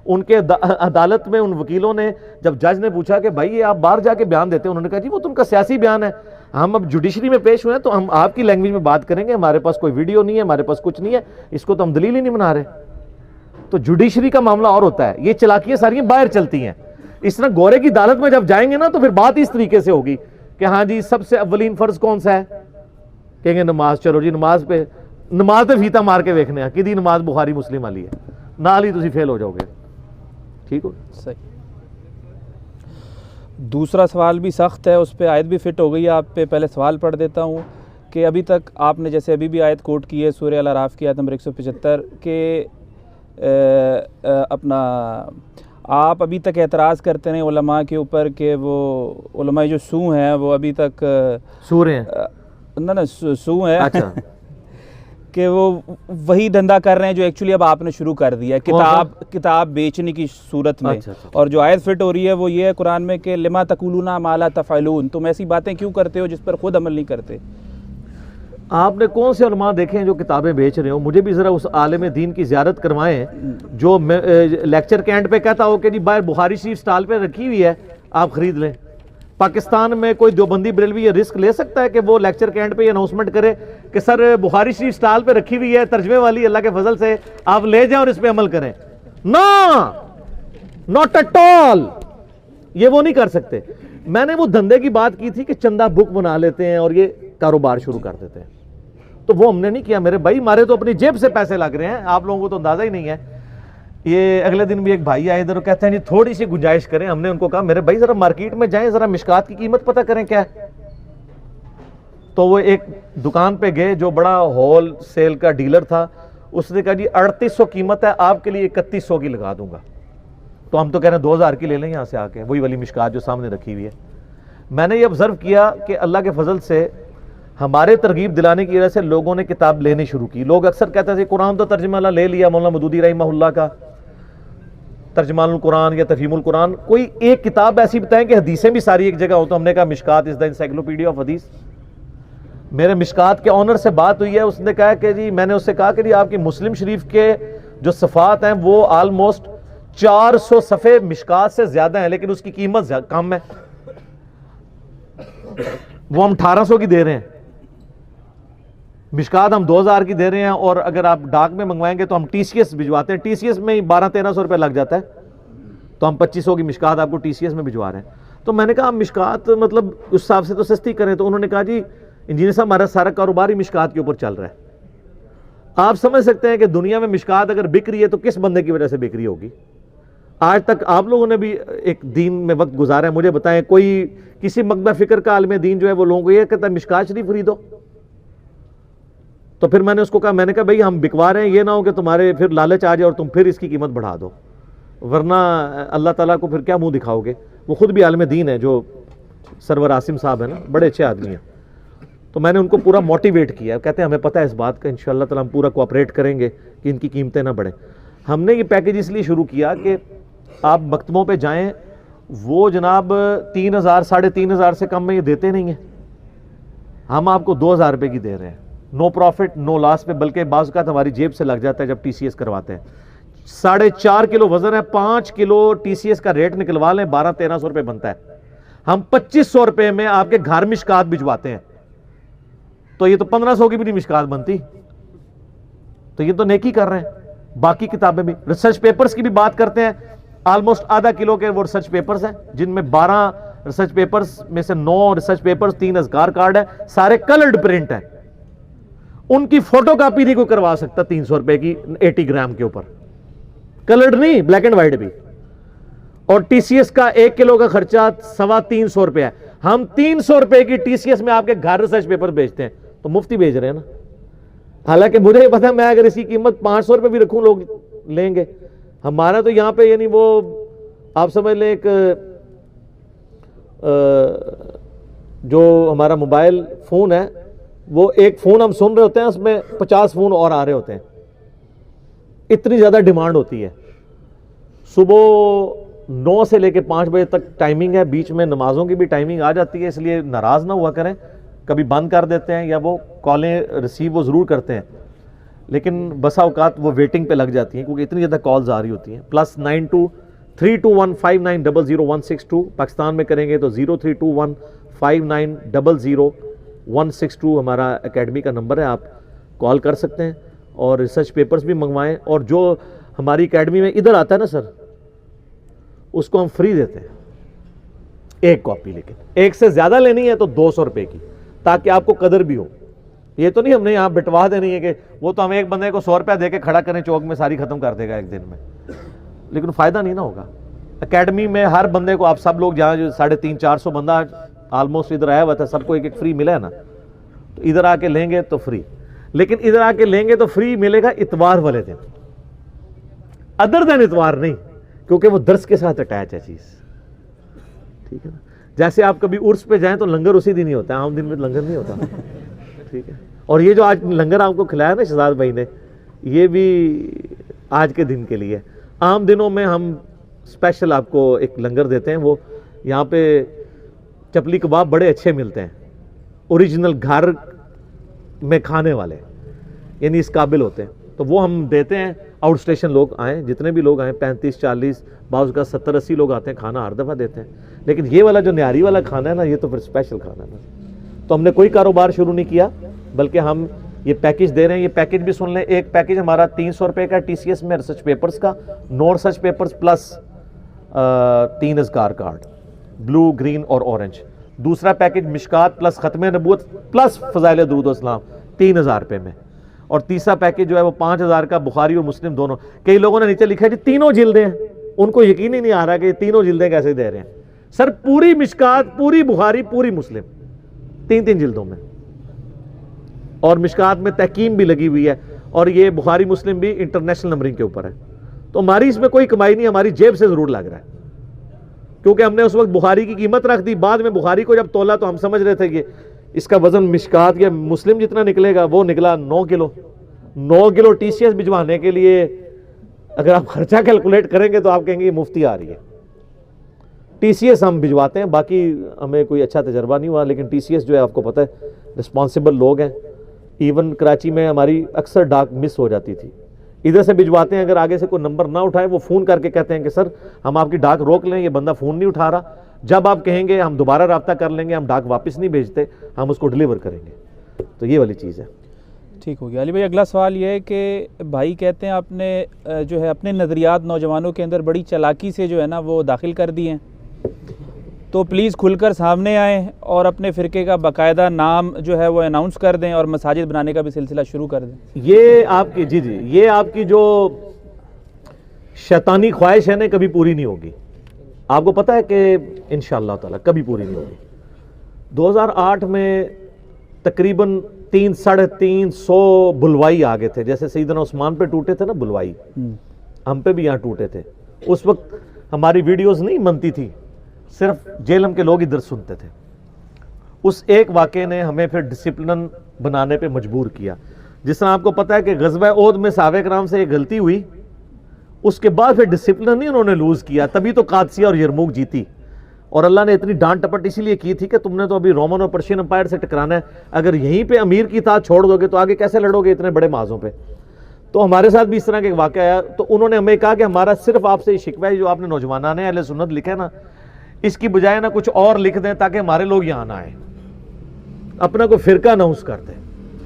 ان کے عدالت میں ان وکیلوں نے جب جج نے پوچھا کہ بھائی یہ آپ باہر جا کے بیان دیتے ہیں، انہوں نے کہا جی وہ تو ان کا سیاسی بیان ہے، ہم اب جوڈیشری میں پیش ہوئے ہیں تو ہم آپ کی لینگویج میں بات کریں گے، ہمارے پاس کوئی ویڈیو نہیں ہے، ہمارے پاس کچھ نہیں ہے، اس کو تو ہم دلیل ہی نہیں بنا رہے. تو جوڈیشری کا معاملہ اور ہوتا ہے. یہ چلاکیاں ساری باہر چلتی ہیں. اس طرح گورے کی عدالت میں جب جائیں گے نا تو پھر بات اس طریقے سے ہوگی کہ ہاں جی سب سے اولین فرض کون سا ہے، کہیں گے نماز. چلو جی نماز پہ فیتا مار کے دیکھنے ہیں کہ نماز بخاری مسلم والی ہے، نال ہی تسی فیل ہو جاؤ گے. ٹھیک ہو صحیح. دوسرا سوال بھی سخت ہے، اس پہ آیت بھی فٹ ہو گئی ہے. آپ پہ پہلے سوال پڑھ دیتا ہوں کہ ابھی تک آپ نے جیسے ابھی بھی آیت کوٹ کی ہے سورہ الاعراف کی آیت نمبر 175 کہ اپنا آپ ابھی تک اعتراض کرتے ہیں علماء کے اوپر کہ وہ علماء جو سو ہیں وہ ابھی تک سورے ہیں نہ سو ہیں اچھا کہ وہ وہی دھندا کر رہے ہیں جو ایکچولی اب آپ نے شروع کر دیا ہے کتاب بیچنے کی صورت میں. اور جو آیت فٹ ہو رہی ہے وہ یہ ہے قرآن میں کہ لما تقولون ما لا تفعلون، تم ایسی باتیں کیوں کرتے ہو جس پر خود عمل نہیں کرتے. آپ نے کون سے علماء دیکھے ہیں جو کتابیں بیچ رہے ہو؟ مجھے بھی ذرا اس عالم دین کی زیارت کروائیں جو لیکچر کینٹ پہ کہتا ہو کہ جی باہر بخاری شریف سٹال پہ رکھی ہوئی ہے آپ خرید لیں. پاکستان میں کوئی دیوبندی بریلوی یہ رسک لے سکتا ہے کہ وہ لیکچر کینٹ پہ یہ اناؤنسمنٹ کرے کہ سر بخاری شریف سٹال پہ رکھی ہوئی ہے ترجمے والی، اللہ کے فضل سے آپ لے جائیں اور اس پہ عمل کریں؟ Not at all. یہ وہ نہیں کر سکتے. میں نے وہ دھندے کی بات کی تھی کہ چندہ بک بنا لیتے ہیں اور یہ کاروبار شروع کر دیتے ہیں، تو وہ ہم نے نہیں کیا میرے بھائی. ہمارے تو اپنی جیب سے پیسے لگ رہے ہیں، آپ لوگوں کو تو اندازہ ہی نہیں ہے. یہ اگلے دن بھی ایک بھائی آئے ادھر کہتے ہیں جی تھوڑی سی گنجائش کریں. ہم نے ان کو کہا میرے بھائی ذرا مارکیٹ میں جائیں، ذرا مشکات کی قیمت پتہ کریں کیا ہے. تو وہ ایک دکان پہ گئے جو بڑا ہول سیل کا ڈیلر تھا، اس نے کہا جی 3800 قیمت ہے، آپ کے لیے 3100 کی لگا دوں گا. تو ہم تو کہہ رہے ہیں 2000 کی لے لیں یہاں سے آ کے، وہی والی مشکات جو سامنے رکھی ہوئی ہے. میں نے یہ آبزرو کیا کہ اللہ کے فضل سے ہمارے ترغیب دلانے کی وجہ سے لوگوں نے کتاب لینی شروع کی. لوگ اکثر کہتے تھے قرآن تو ترجمہ اللہ لے لیا، مولانا مودودی رحمہ اللہ کا ترجمان القرآن یا تفہیم القرآن. کوئی ایک کتاب ایسی بتائیں کہ حدیثیں بھی ساری ایک جگہ ہو. تو ہم نے کہا مشکات از دا انسائکلوپیڈیا آف حدیث. میرے مشکات کے آنر سے بات ہوئی ہے، اس نے کہا کہ جی میں نے اس سے کہا کہ جی آپ کی مسلم شریف کے جو صفحات ہیں وہ آلموسٹ 400 صفحے مشکات سے زیادہ ہیں، لیکن اس کی قیمت کم ہے. وہ ہم 1800 کی دے رہے ہیں، مشکات ہم 2000 کی دے رہے ہیں، اور اگر آپ ڈاک میں منگوائیں گے تو ہم ٹی سی ایس بھجواتے ہیں، ٹی سی ایس میں 1200-1300 روپے لگ جاتا ہے، تو ہم 2500 کی مشکات آپ کو ٹی سی ایس میں بھجوا رہے ہیں. تو میں نے کہا مشکات مطلب اس حساب سے تو سستی کریں. تو انہوں نے کہا جی انجینئر صاحب ہمارا سارا کاروبار ہی مشکات کے اوپر چل رہا ہے. آپ سمجھ سکتے ہیں کہ دنیا میں مشکات اگر بک رہی ہے تو کس بندے کی وجہ سے بک رہی ہوگی. آج تک آپ لوگوں نے بھی ایک دین میں وقت گزارا ہے، مجھے بتائیں کوئی کسی مکتبہ فکر کا عالم دین جو ہے وہ لوگوں کو یہ کہتا ہے مشکات شریف خریدو؟ تو پھر میں نے اس کو کہا، میں نے کہا بھائی ہم بکوا رہے ہیں، یہ نہ ہو کہ تمہارے پھر لالچ آ جائے اور تم پھر اس کی قیمت بڑھا دو، ورنہ اللہ تعالیٰ کو پھر کیا منہ دکھاؤ گے. وہ خود بھی عالم دین ہے جو سرور عاصم صاحب ہیں نا، بڑے اچھے آدمی ہیں. تو میں نے ان کو پورا موٹیویٹ کیا، کہتے ہیں ہمیں پتہ ہے اس بات کا، انشاءاللہ تعالیٰ ہم پورا کوآپریٹ کریں گے کہ ان کی قیمتیں نہ بڑھیں. ہم نے یہ پیکیج اس لیے شروع کیا کہ آپ مکتبوں پہ جائیں، وہ جناب 3,000 3,500 سے کم میں یہ دیتے نہیں ہیں. ہم آپ کو 2,000 روپے کی دے رہے ہیں، نو پروفٹ نو لاس پہ، بلکہ بعض اوقات ہماری جیب سے لگ جاتا ہے جب ٹی سی ایس کرواتے ہیں. 4.5 کلو وزن ہے، 5 کلو ٹی سی ایس کا ریٹ نکلوا لیں، 1,200-1,300 روپے بنتا ہے. ہم 2,500 روپے میں آپ کے گھر مشکات بھجواتے ہیں، تو یہ تو 1,500 کی بھی نہیں مشکات بنتی. تو یہ تو نیکی کر رہے ہیں. باقی کتابیں بھی، ریسرچ پیپرز کی بھی بات کرتے ہیں، آلموسٹ آدھا کلو کے وہ ریسرچ پیپرز ہیں، جن میں 12 ریسرچ پیپرز میں سے 9 ریسرچ پیپرز، 3 اذکار کارڈ ہیں، سارے کلرڈ پرنٹ ہیں. ان کی فوٹو کاپی نہیں کوئی کروا سکتا 300 روپے کی 80 گرام کے اوپر، کلرڈ نہیں، بلیک اینڈ وائٹ بھی. اور ٹی سی ایس کا 1 کلو کا خرچہ 350 روپے ہے. ہم 300 روپے کی ٹی سی ایس میں آپ کے گھر ریسرچ پیپر بیچتے ہیں، تو مفتی بیچ رہے ہیں نا. حالانکہ مجھے پتا میں اگر اس کی قیمت 500 روپے بھی رکھوں لوگ لیں گے. ہمارا تو یہاں پہ یعنی وہ آپ سمجھ لیں ایک جو ہمارا موبائل فون ہے، وہ ایک فون ہم سن رہے ہوتے ہیں، اس میں 50 فون اور آ رہے ہوتے ہیں، اتنی زیادہ ڈیمانڈ ہوتی ہے. صبح 9 سے لے کے 5 بجے تک ٹائمنگ ہے، بیچ میں نمازوں کی بھی ٹائمنگ آ جاتی ہے، اس لیے ناراض نہ ہوا کریں. کبھی بند کر دیتے ہیں یا وہ کالیں ریسیو وہ ضرور کرتے ہیں، لیکن بسا اوقات وہ ویٹنگ پہ لگ جاتی ہیں کیونکہ اتنی زیادہ کالز آ رہی ہوتی ہیں. +923215900162 پاکستان میں کریں گے تو 032159000162 ہمارا اکیڈمی کا نمبر ہے، آپ کال کر سکتے ہیں اور ریسرچ پیپرز بھی منگوائیں. اور جو ہماری اکیڈمی میں ادھر آتا ہے نا سر، اس کو ہم فری دیتے ہیں، ایک کاپی، لیکن ایک سے زیادہ لینی ہے تو 200 روپے کی، تاکہ آپ کو قدر بھی ہو. یہ تو نہیں ہم نے یہاں بٹوا دینی ہے کہ وہ تو ہم ایک بندے کو 100 روپیہ دے کے کھڑا کریں چوک میں، ساری ختم کر دے گا ایک دن میں، لیکن فائدہ نہیں نہ ہوگا. اکیڈمی میں ہر بندے کو، آپ سب لوگ جہاں جو 350-400 بندہ آلموسٹ ادھر آیا ہوا تھا، سب کو ایک فری ملا ہے نا. تو ادھر آ کے لیں گے تو فری، لیکن ادھر آ کے لیں گے تو فری ملے گا اتوار والے دن، ادر دین اتوار نہیں، کیونکہ وہ درس کے ساتھ اٹیچ ہے چیز. ٹھیک ہے نا. جیسے آپ کبھی عرس پہ جائیں تو لنگر اسی دن ہی ہوتا ہے، عام دن میں لنگر نہیں ہوتا. ٹھیک ہے. اور یہ جو آج لنگر آپ کو کھلایا نا شہزاد بھائی نے، یہ بھی آج کے دن کے لیے. عام دنوں میں ہم اسپیشل آپ کو ایک لنگر دیتے ہیں. وہ یہاں پہ چپلی کباب بڑے اچھے ملتے ہیں، اوریجنل گھر میں کھانے والے، یعنی اس قابل ہوتے ہیں، تو وہ ہم دیتے ہیں. آؤٹ اسٹیشن لوگ آئیں، جتنے بھی لوگ آئیں، 35-40 بعض کا 70-80 لوگ آتے ہیں، کھانا ہر دفعہ دیتے ہیں. لیکن یہ والا جو نیاری والا کھانا ہے نا، یہ تو پھر اسپیشل کھانا ہے نا. تو ہم نے کوئی کاروبار شروع نہیں کیا، بلکہ ہم یہ پیکیج دے رہے ہیں. یہ پیکیج بھی سن لیں، ایک پیکیج ہمارا 300 روپے کا ٹی سی ایس میں ریسرچ پیپرز کا، 9 ریسرچ پیپرز پلس 3 اذکار کارڈ، بلو، گرین اور اورنج. دوسرا پیکیج مشکات پلس ختم نبوت پلس فضائل درود و اسلام 3,000 روپے میں. اور تیسرا پیکیج جو ہے وہ 5,000 کا، بخاری اور مسلم دونوں. کئی لوگوں نے نیچے لکھا ہے جی تینوں جلدیں ہیں، ان کو یقین ہی نہیں آ رہا کہ یہ تینوں جلدیں کیسے دے رہے ہیں. سر پوری مشکات، پوری بخاری، پوری مسلم، 3 جلدوں میں. اور مشکات میں تحکیم بھی لگی ہوئی ہے، اور یہ بخاری مسلم بھی انٹرنیشنل نمبرنگ کے اوپر ہے. تو ہماری اس میں کوئی کمائی نہیں، ہماری جیب سے ضرور لگ رہا ہے، کیونکہ ہم نے اس وقت بخاری کی قیمت رکھ دی. بعد میں بخاری کو جب تولا تو ہم سمجھ رہے تھے کہ اس کا وزن مشکات یا مسلم جتنا نکلے گا، وہ نکلا 9 کلو. 9 کلو ٹی سی ایس بھجوانے کے لیے اگر آپ خرچہ کیلکولیٹ کریں گے تو آپ کہیں گے یہ مفتی آ رہی ہے. ٹی سی ایس ہم بھجواتے ہیں، باقی ہمیں کوئی اچھا تجربہ نہیں ہوا، لیکن ٹی سی ایس جو ہے آپ کو پتہ ہے رسپانسبل لوگ ہیں. ایون کراچی میں ہماری اکثر ڈاک مس ہو جاتی تھی، ادھر سے بھجواتے ہیں، اگر آگے سے کوئی نمبر نہ اٹھائے وہ فون کر کے کہتے ہیں کہ سر ہم آپ کی ڈاک روک لیں، یہ بندہ فون نہیں اٹھا رہا. جب آپ کہیں گے ہم دوبارہ رابطہ کر لیں گے، ہم ڈاک واپس نہیں بھیجتے، ہم اس کو ڈیلیور کریں گے. تو یہ والی چیز ہے. ٹھیک ہو گیا. علی بھائی اگلا سوال یہ ہے کہ بھائی کہتے ہیں آپ نے جو ہے اپنے نظریات نوجوانوں کے اندر بڑی چالاکی سے جو ہے نا وہ داخل کر دیے ہیں، تو پلیز کھل کر سامنے آئیں اور اپنے فرقے کا باقاعدہ نام جو ہے وہ اناؤنس کر دیں اور مساجد بنانے کا بھی سلسلہ شروع کر دیں. یہ آپ کی یہ آپ کی جو شیطانی خواہش ہے نا کبھی پوری نہیں ہوگی. آپ کو پتہ ہے کہ انشاءاللہ تعالی کبھی پوری نہیں ہوگی. 2008 میں تقریباً 300-350 بلوائی آگے تھے, جیسے سیدنا عثمان پہ ٹوٹے تھے نا بلوائی, ہم پہ بھی یہاں ٹوٹے تھے. اس وقت ہماری ویڈیوز نہیں بنتی تھی, صرف جیلم کے لوگ ادھر سنتے تھے. اس ایک واقعے نے ہمیں پھر ڈسپلن بنانے پہ مجبور کیا. جس طرح آپ کو پتا ہے کہ غزوہ احد میں صحابہ کرام سے ایک غلطی ہوئی, اس کے بعد پھر ڈسپلن نہیں انہوں نے لوز کیا, تبھی تو قادسیہ اور یرموک جیتی. اور اللہ نے اتنی ڈانٹ ٹپٹ اسی لیے کی تھی کہ تم نے تو ابھی رومن اور پرشین امپائر سے ٹکرانا ہے, اگر یہیں پہ امیر کی اطاعت چھوڑ دو گے تو آگے کیسے لڑو گے اتنے بڑے معاذوں پہ. تو ہمارے ساتھ بھی اس طرح کا ایک واقعہ آیا, تو انہوں نے ہمیں کہا کہ ہمارا صرف آپ سے یہ شکوہ ہے, جو آپ نے نوجوانان اہل سنت لکھا ہے نا, اس کی بجائے نا کچھ اور لکھ دیں تاکہ ہمارے لوگ یہاں نہ آئیں, اپنا کوئی فرقہ اناؤنس کر دیں.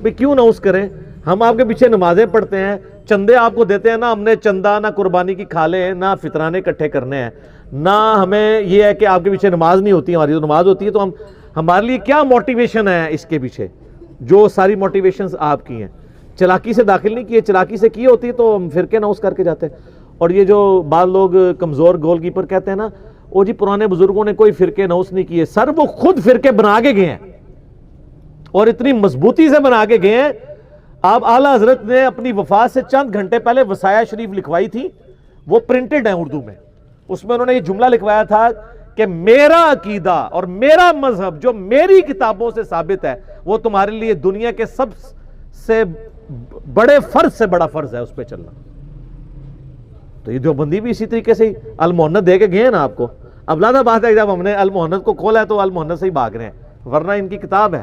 بھئی کیوں اناؤنس کریں, ہم آپ کے پیچھے نمازیں پڑھتے ہیں, چندے آپ کو دیتے ہیں نا, ہم نے چندہ نہ قربانی کی کھالے, نہ فطرانے اکٹھے کرنے ہیں, نہ ہمیں یہ ہے کہ آپ کے پیچھے نماز نہیں ہوتی, ہماری تو نماز ہوتی ہے. تو ہمارے لیے کیا موٹیویشن ہے اس کے پیچھے, جو ساری موٹیویشنز آپ کی ہیں, چلاکی سے داخل نہیں کیے, چلاکی سے کی ہوتی تو ہم فرقے اناؤنس کر کے جاتے. اور یہ جو بعض لوگ کمزور گول کیپر کہتے ہیں نا, وہ جی پرانے بزرگوں نے کوئی فرقے اناؤنس نہیں کیے. سر وہ خود فرقے بنا کے گئے ہیں, اور اتنی مضبوطی سے بنا کے گئے ہیں. آپ اعلیٰ حضرت نے اپنی وفات سے چند گھنٹے پہلے وصایا شریف لکھوائی تھی, وہ پرنٹڈ ہیں اردو میں. اس میں انہوں نے یہ جملہ لکھوایا تھا کہ میرا عقیدہ اور میرا مذہب جو میری کتابوں سے ثابت ہے, وہ تمہارے لیے دنیا کے سب سے بڑے فرض سے بڑا فرض ہے, اس پہ چلنا. تو یہ دیوبندی بھی اسی طریقے سے المحنت دے کے گئے ہیں نا آپ کو. اب لادہ بات ہے جب ہم نے المحنت کو کھولا ہے تو المحنت سے ہی بھاگ رہے ہیں, ورنہ ان کی کتاب ہے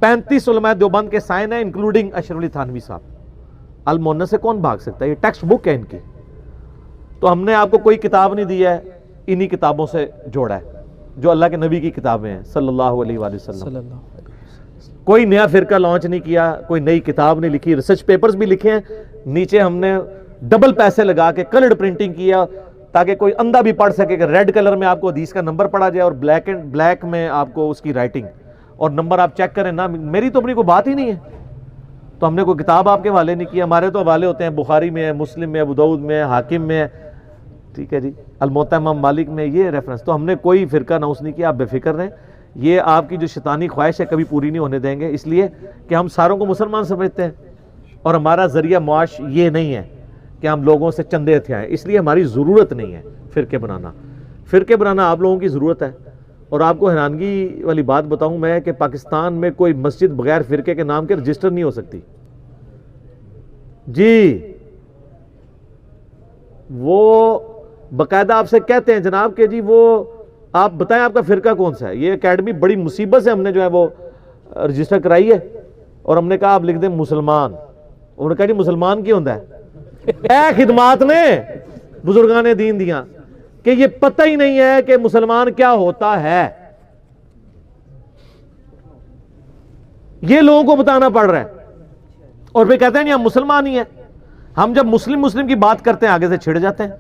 35 علماء دیوبند کے سائن ہیں انکلوڈنگ اشرف علی تھانوی صاحب. المحنت سے کون بھاگ سکتا ہے, یہ ٹیکسٹ بک ہے ان کی. تو ہم نے آپ کو کوئی کتاب نہیں دی ہے, انہی کتابوں سے جوڑا ہے جو اللہ کے نبی کی کتابیں ہیں صلی اللہ علیہ وآلہ وسلم. کوئی نیا فرقہ لانچ نہیں کیا, کوئی نئی کتاب نہیں لکھی. ریسرچ پیپرز بھی لکھے ہیں, نیچے ہم نے ڈبل پیسے لگا کے کلرڈ پرنٹنگ کیا تاکہ کوئی اندھا بھی پڑھ سکے کہ ریڈ کلر میں آپ کو حدیث کا نمبر پڑھا جائے اور بلیک میں آپ کو اس کی رائٹنگ اور نمبر آپ چیک کریں نا. میری تو اپنی کوئی بات ہی نہیں ہے, تو ہم نے کوئی کتاب آپ کے حوالے نہیں کیا. ہمارے تو حوالے ہوتے ہیں بخاری میں ہے, مسلم میں, ابو داؤد میں ہے, حاکم میں ہے, ٹھیک ہے جی, الموطا امام مالک میں, یہ ریفرنس. تو ہم نے کوئی فرقہ اناؤنس نہیں کیا, آپ بے فکر رہیں. یہ آپ کی جو شیطانی خواہش ہے کبھی پوری نہیں ہونے دیں گے, اس لیے کہ ہم ساروں کو مسلمان سمجھتے ہیں, اور ہمارا ذریعہ معاش یہ نہیں ہے کہ ہم لوگوں سے چندے ہتھیائیں. اس لیے ہماری ضرورت نہیں ہے فرقے بنانا. فرقے بنانا آپ لوگوں کی ضرورت ہے. اور آپ کو حیرانگی والی بات بتاؤں میں کہ پاکستان میں کوئی مسجد بغیر فرقے کے نام کے رجسٹر نہیں ہو سکتی جی. وہ باقاعدہ آپ سے کہتے ہیں جناب کہ جی وہ آپ بتائیں آپ کا فرقہ کون سا ہے. یہ اکیڈمی بڑی مصیبت سے ہم نے جو ہے وہ رجسٹر کرائی ہے, اور ہم نے کہا آپ لکھ دیں مسلمان. انہوں نے کہا جی مسلمان کی ہوتا ہے. اے خدمات نے بزرگان دین دیاں کہ یہ پتہ ہی نہیں ہے کہ مسلمان کیا ہوتا ہے, یہ لوگوں کو بتانا پڑ رہا ہے. اور پھر کہتے ہیں نہیں ہم مسلمان ہی ہیں. ہم جب مسلم کی بات کرتے ہیں آگے سے چھڑ جاتے ہیں.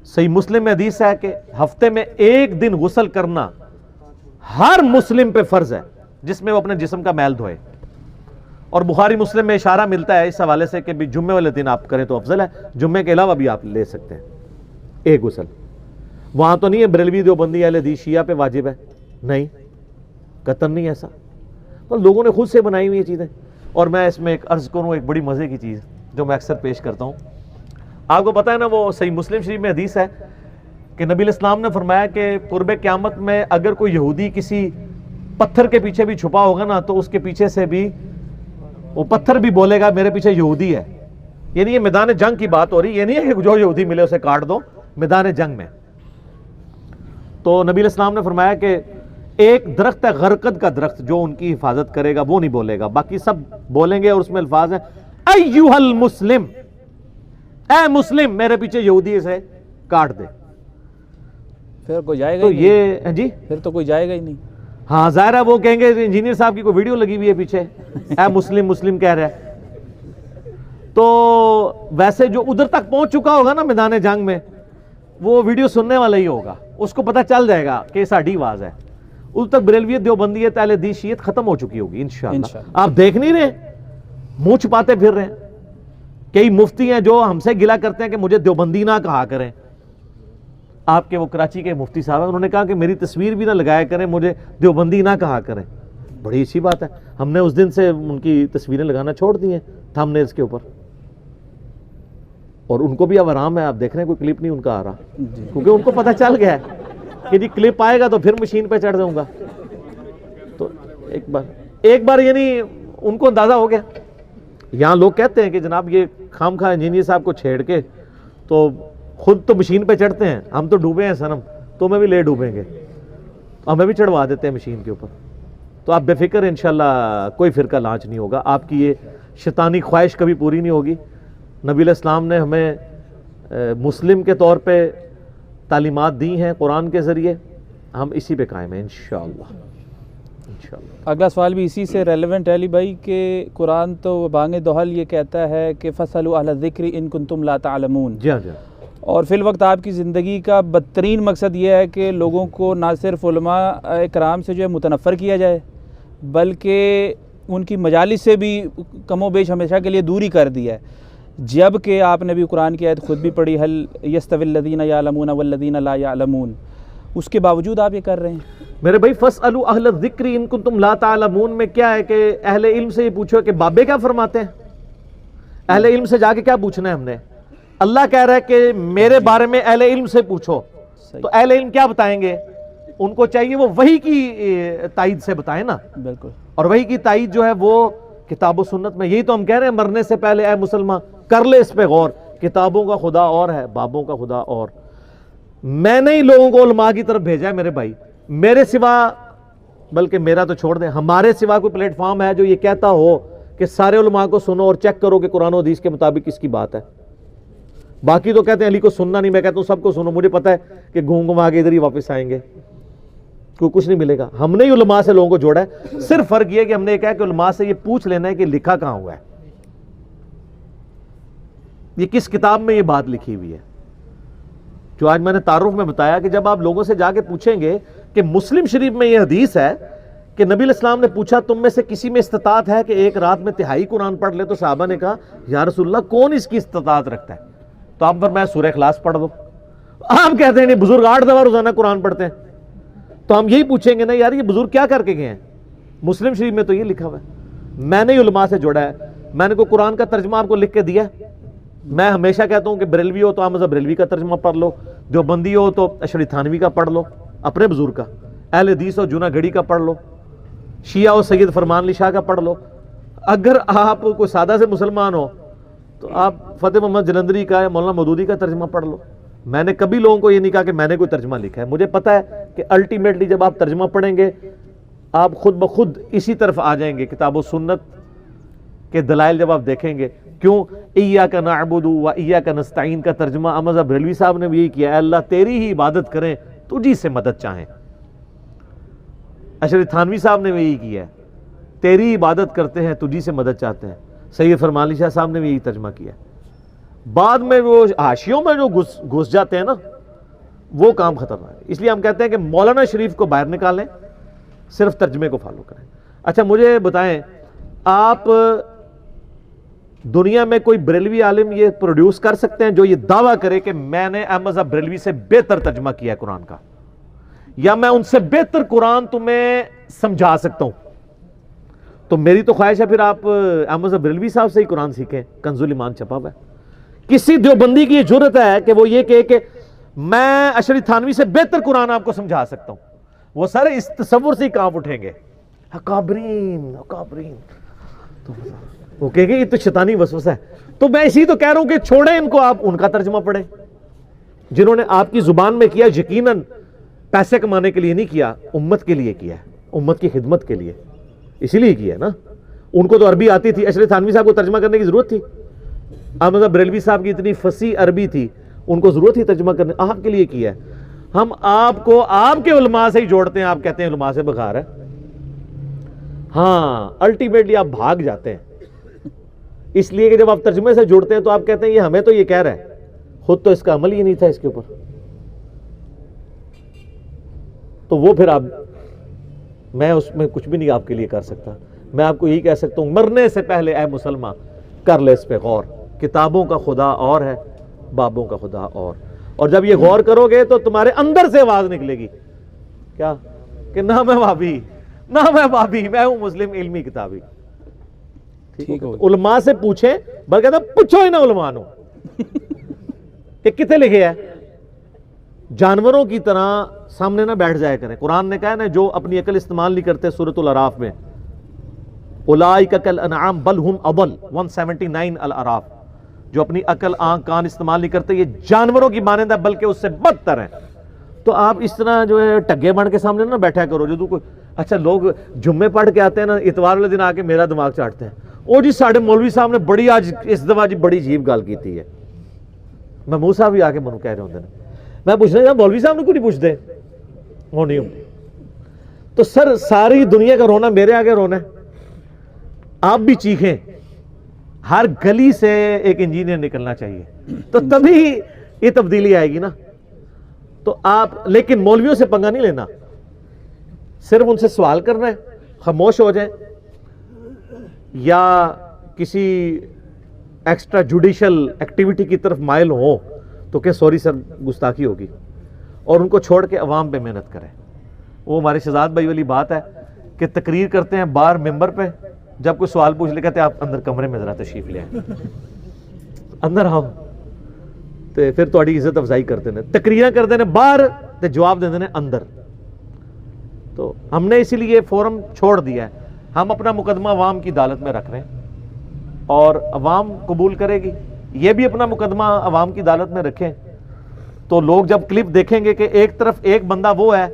صحیح مسلم میں حدیث ہے کہ ہفتے میں 1 دن غسل کرنا ہر مسلم پہ فرض ہے, جس میں وہ اپنے جسم کا میل دھوئے. اور بخاری مسلم میں اشارہ ملتا ہے اس حوالے سے کہ جمعے والے دن آپ کریں تو افضل ہے, جمعے کے علاوہ بھی آپ لے سکتے ہیں ایک غسل. وہاں تو نہیں ہے بریلوی دیوبندی اہل حدیث شیعہ پہ واجب ہے, نہیں, قطعاً نہیں ایسا. تو لوگوں نے خود سے بنائی ہوئی یہ چیزیں. اور میں اس میں ایک عرض کروں, ایک بڑی مزے کی چیز جو میں اکثر پیش کرتا ہوں. آپ کو پتہ ہے نا وہ صحیح مسلم شریف میں حدیث ہے کہ نبی علیہ السلام نے فرمایا کہ قرب قیامت میں اگر کوئی یہودی کسی پتھر کے پیچھے بھی چھپا ہوگا نا تو اس کے پیچھے سے بھی وہ پتھر بھی بولے گا میرے پیچھے یہودی ہے. یعنی یہ میدان جنگ کی بات ہو رہی, یہ نہیں ہے کہ جو یہودی ملے اسے کاٹ دو, میدان جنگ میں. تو نبی علیہ السلام نے فرمایا کہ ایک درخت ہے غرقد کا درخت, جو ان کی حفاظت کرے گا وہ نہیں بولے گا, باقی سب بولیں گے. اور اس میں الفاظ ہیں ایھا المسلم, اے مسلم میرے پیچھے یہودی سے کاٹ دے. پھر کوئی جائے گا تو یہ جی پھر تو کوئی جائے گا ہی نہیں. ہاں ظاہر ہے وہ کہیں گے انجینئر صاحب کی کوئی ویڈیو لگی ہوئی ہے پیچھے, اے مسلم مسلم کہہ رہا ہے. تو ویسے جو ادھر تک پہنچ چکا ہوگا نا میدان جنگ میں, وہ ویڈیو سننے والا ہی ہوگا, اس کو پتہ چل جائے گا کہ ساڑھی آواز ہے. اس تک بریلویت دیوبندیت اہل حدیث شیعت ختم ہو چکی ہوگی انشاءاللہ. آپ دیکھ نہیں رہے, منہ چھپاتے پھر رہے ہیں. کئی مفتی ہیں جو ہم سے گلا کرتے ہیں کہ مجھے دیوبندی نہ کہا کریں. آپ کے وہ کراچی کے مفتی صاحب ہیں, انہوں نے کہا کہ میری تصویر بھی نہ لگایا کریں, مجھے دیوبندی نہ کہا کریں. بڑی اچھی بات ہے. ہم نے اس دن سے ان کی تصویریں لگانا چھوڑ دی ہیں تھم نیلز کے اوپر, اور ان کو بھی اب آرام ہے. آپ دیکھ رہے ہیں کوئی کلپ نہیں ان کا آ رہا, کیونکہ ان کو پتہ چل گیا ہے کہ جی کلپ آئے گا تو پھر مشین پہ چڑھ جاؤں گا. تو ایک بار یعنی ان کو اندازہ ہو گیا. یہاں لوگ کہتے ہیں کہ جناب یہ خام خواہ انجینئر صاحب کو چھیڑ کے تو خود تو مشین پہ چڑھتے ہیں, ہم تو ڈوبے ہیں صنم, تو ہمیں بھی لے ڈوبیں گے, ہمیں بھی چڑھوا دیتے ہیں مشین کے اوپر. تو آپ بے فکر انشاءاللہ کوئی فرقہ لانچ نہیں ہوگا, آپ کی یہ شیطانی خواہش کبھی پوری نہیں ہوگی. نبی علیہ السلام نے ہمیں مسلم کے طور پہ تعلیمات دی ہیں قرآن کے ذریعے, ہم اسی پہ قائم ہیں انشاءاللہ. اگلا سوال بھی اسی سے ریلیونٹ ہے علی بھائی کہ قرآن تو بانگ دہل یہ کہتا ہے کہ فَاسْأَلُوا أَهْلَ الذِّكْرِ إِن كُنتُمْ لَا تَعْلَمُونَ. جی ہاں جی. اور فی الوقت آپ کی زندگی کا بدترین مقصد یہ ہے کہ لوگوں کو نہ صرف علماء کرام سے جو ہے متنفر کیا جائے, بلکہ ان کی مجالس سے بھی کم و بیش ہمیشہ کے لیے دوری کر دیا ہے. جب کہ آپ نے بھی قرآن کی آیت خود بھی پڑھی, هل يستوي الذين يعلمون والذين لا يعلمون, اس کے باوجود آپ یہ کر رہے ہیں. میرے بھائی فَاسْأَلُوا أَهْلَ الذِّكْرِ إِن كُنتُمْ لَا تَعْلَمُونَ میں کیا ہے کہ اہل علم سے یہ پوچھو کہ بابے کیا فرماتے ہیں. اہل علم سے جا کے کیا پوچھنا ہے ہم نے؟ اللہ کہہ رہا ہے کہ میرے بارے میں اہل علم سے پوچھو. تو اہل علم کیا بتائیں گے؟ ان کو چاہیے وہ وحی کی تائید سے بتائیں نا. بالکل. اور وحی کی تائید جو ہے وہ کتاب و سنت میں. یہی تو ہم کہہ رہے ہیں مرنے سے پہلے اے مسلمان کر لے اس پہ غور, کتابوں کا خدا اور ہے, بابوں کا خدا اور. میں نے ہی لوگوں کو علماء کی طرف بھیجا ہے میرے بھائی, میرے سوا, بلکہ میرا تو چھوڑ دیں, ہمارے سوا کوئی پلیٹ فارم ہے جو یہ کہتا ہو کہ سارے علماء کو سنو اور چیک کرو کہ قرآن و حدیث کے مطابق کس کی بات ہے. باقی تو کہتے ہیں علی کو سننا نہیں, میں کہتا ہوں سب کو سنو, مجھے پتا ہے کہ گھوم گھما کے ادھر ہی واپس آئیں گے, کوئی کچھ نہیں ملے گا. ہم نے ہی علماء سے لوگوں کو جوڑا ہے, صرف فرق یہ ہے کہ ہم نے کہا کہ علماء سے یہ پوچھ لینا ہے کہ لکھا کہاں ہوا ہے, یہ کس کتاب میں یہ بات لکھی ہوئی ہے. جو آج میں نے تعارف میں بتایا کہ جب آپ لوگوں سے جا کے پوچھیں گے کہ مسلم شریف میں یہ حدیث ہے کہ نبی علیہ السلام نے پوچھا تم میں سے کسی میں استطاعت ہے کہ ایک رات میں تہائی قرآن پڑھ لے, تو صحابہ نے کہا یا رسول اللہ کون اس کی استطاعت رکھتا ہے؟ تو آپ فرمایا سورہ اخلاص پڑھ دو. آپ کہتے ہیں نہیں بزرگ 8 دفعہ روزانہ قرآن پڑھتے ہیں. تو ہم یہی پوچھیں گے نا یار یہ بزرگ کیا کر کے گئے ہیں؟ مسلم شریف میں تو یہ لکھا ہوا ہے. میں نے علماء سے جوڑا ہے, میں نے کوئی قرآن کا ترجمہ آپ کو لکھ کے دیا ہے؟ میں ہمیشہ کہتا ہوں کہ بریلوی ہو تو آپ مذہب بریلوی کا ترجمہ پڑھ لو, دیوبندی ہو تو اشعری تھانوی کا پڑھ لو اپنے بزرگ کا, اہل حدیث ہو جونا گڑھی کا پڑھ لو, شیعہ ہو سید فرمان علی شاہ کا پڑھ لو. اگر آپ کوئی سادہ سے مسلمان ہو تو آپ فتح محمد جلندری کا یا مولانا مودودی کا ترجمہ پڑھ لو. میں نے کبھی لوگوں کو یہ نہیں کہا کہ میں نے کوئی ترجمہ لکھا ہے. مجھے پتا ہے کہ الٹیمیٹلی جب آپ ترجمہ پڑھیں گے آپ خود بخود اسی طرف آ جائیں گے. کتاب و سنت کے دلائل جب آپ دیکھیں گے, کیوں ایاک نعبد و ایاک نستعین کا ترجمہ احمد بریلوی صاحب نے بھی یہی کیا ہے, اللہ تیری ہی عبادت کریں تجھی سے مدد چاہیں. اشعری تھانوی صاحب نے بھی یہی کیا ہے, تیری عبادت کرتے ہیں تجھی سے مدد چاہتے ہیں. سید فرمان علی شاہ صاحب نے بھی یہی ترجمہ کیا ہے. بعد میں وہ حاشیوں میں جو گھس جاتے ہیں نا وہ کام خطرناک ہے. اس لیے ہم کہتے ہیں کہ مولانا شریف کو باہر نکالیں, صرف ترجمے کو فالو کریں. اچھا مجھے بتائیں, آپ دنیا میں کوئی بریلوی عالم یہ پروڈیوس کر سکتے ہیں جو یہ دعویٰ کرے کہ میں نے احمد بریلوی سے بہتر ترجمہ کیا ہے قرآن کا, یا میں ان سے بہتر قرآن تمہیں سمجھا سکتا ہوں؟ تو میری تو خواہش ہے پھر آپ احمد بریلوی صاحب سے ہی قرآن سیکھیں. کنز الایمان چھپا ہوا ہے. کسی دیوبندی کی یہ جرت ہے کہ وہ یہ کہے کہ میں اشعری تھانوی سے بہتر قرآن آپ کو سمجھا سکتا ہوں؟ وہ سارے اس تصور سے ہی کانپ اٹھیں گے, اکابرین اکابرین. تو وہ کہے گے یہ تو شیطانی وسوسہ ہے. تو میں اسی تو کہہ رہا ہوں کہ چھوڑیں ان کو, آپ ان کا ترجمہ پڑھیں جنہوں نے آپ کی زبان میں کیا. یقیناً پیسے کمانے کے لیے نہیں کیا, امت کے لیے کیا ہے, امت کی خدمت کے لیے, اسی لیے کیا ہے نا. ان کو تو عربی آتی تھی, اشعری تھانوی صاحب کو ترجمہ کرنے کی ضرورت تھی؟ احمد بریلوی صاحب کی اتنی فصیح عربی تھی, ان کو ضرورت تھی ترجمہ کرنے؟ آپ کے لیے کیا ہے. ہم آپ کو آپ کے علماء سے ہی جوڑتے ہیں, آپ کہتے ہیں علماء سے بغیر ہے. ہاں الٹیمیٹلی آپ بھاگ جاتے ہیں, اس لیے کہ جب آپ ترجمے سے جوڑتے ہیں تو آپ کہتے ہیں یہ ہمیں تو یہ کہہ رہا ہے, خود تو اس کا عمل ہی نہیں تھا اس کے اوپر. تو وہ پھر آپ, میں اس میں کچھ بھی نہیں آپ کے لیے کر سکتا. میں آپ کو یہی کہہ سکتا ہوں مرنے سے پہلے اے مسلمان کر لے اس پہ غور. کتابوں کا خدا اور ہے, بابوں کا خدا اور جب یہ غور کرو گے تو تمہارے اندر سے آواز نکلے گی کیا کہ نہ میں وہابی, نہ میں بابی، میں ہوں مسلم علمی کتابی. ٹھیک ہو علماء سے پوچھیں، بلکہ کہتا پوچھو ہی نہ علماء نو کہ کتنے لکھے ہے. جانوروں کی طرح سامنے نہ بیٹھ جائے کریں. قرآن نے کہا ہے نا جو اپنی عقل استعمال نہیں کرتے سورۃ الاعراف میں، اولئک کالانعام بل ہم اضل 179 الاعراف، جو اپنی عقل آنکھ کان استعمال نہیں کرتے یہ جانوروں کی مانند ہے بلکہ اس سے بدتر ہیں. تو آپ اس طرح جو ہے ٹگے بن کے سامنے نہ بیٹھا کرو. جو تو کوئی اچھا لوگ جمعے پڑھ کے آتے ہیں نا، اتوار والے دن آ کے میرا دماغ چاٹتے ہیں، او جی ساڑھے مولوی صاحب نے بڑی آج اس دفعہ جی بڑی عجیب گل کی ہے. میں منہ صاحب بھی آ کے منو کہہ رہے ہوتے ہیں، میں پوچھنا چاہتا مولوی صاحب نے کیوں نہیں پوچھتے؟ وہ نہیں ہوتے. تو سر ساری دنیا کا رونا میرے آگے رونا ہے. آپ بھی چیخیں، ہر گلی سے ایک انجینئر نکلنا چاہیے تو تبھی یہ تبدیلی آئے گی نا. تو آپ لیکن مولویوں سے پنگا نہیں لینا، صرف ان سے سوال کرنا ہے، خاموش ہو جائیں یا کسی ایکسٹرا جوڈیشل ایکٹیویٹی کی طرف مائل ہو تو کہ سوری سر گستاخی ہوگی، اور ان کو چھوڑ کے عوام پہ محنت کریں. وہ ہمارے شہزاد بھائی والی بات ہے کہ تقریر کرتے ہیں باہر ممبر پہ، جب کوئی سوال پوچھ لے کہتے ہیں آپ اندر کمرے میں ذرا تشریف لے آئیں، اندر ہم تے پھر تھوڑی عزت افزائی کرتے ہیں. تقریراں کرتے ہیں باہر تے جواب دے دینے اندر. تو ہم نے اسی لیے فورم چھوڑ دیا ہے. ہم اپنا مقدمہ عوام کی عدالت میں رکھ رہے ہیں اور عوام قبول کرے گی. یہ بھی اپنا مقدمہ عوام کی عدالت میں رکھیں تو لوگ جب کلپ دیکھیں گے کہ ایک طرف ایک بندہ وہ ہے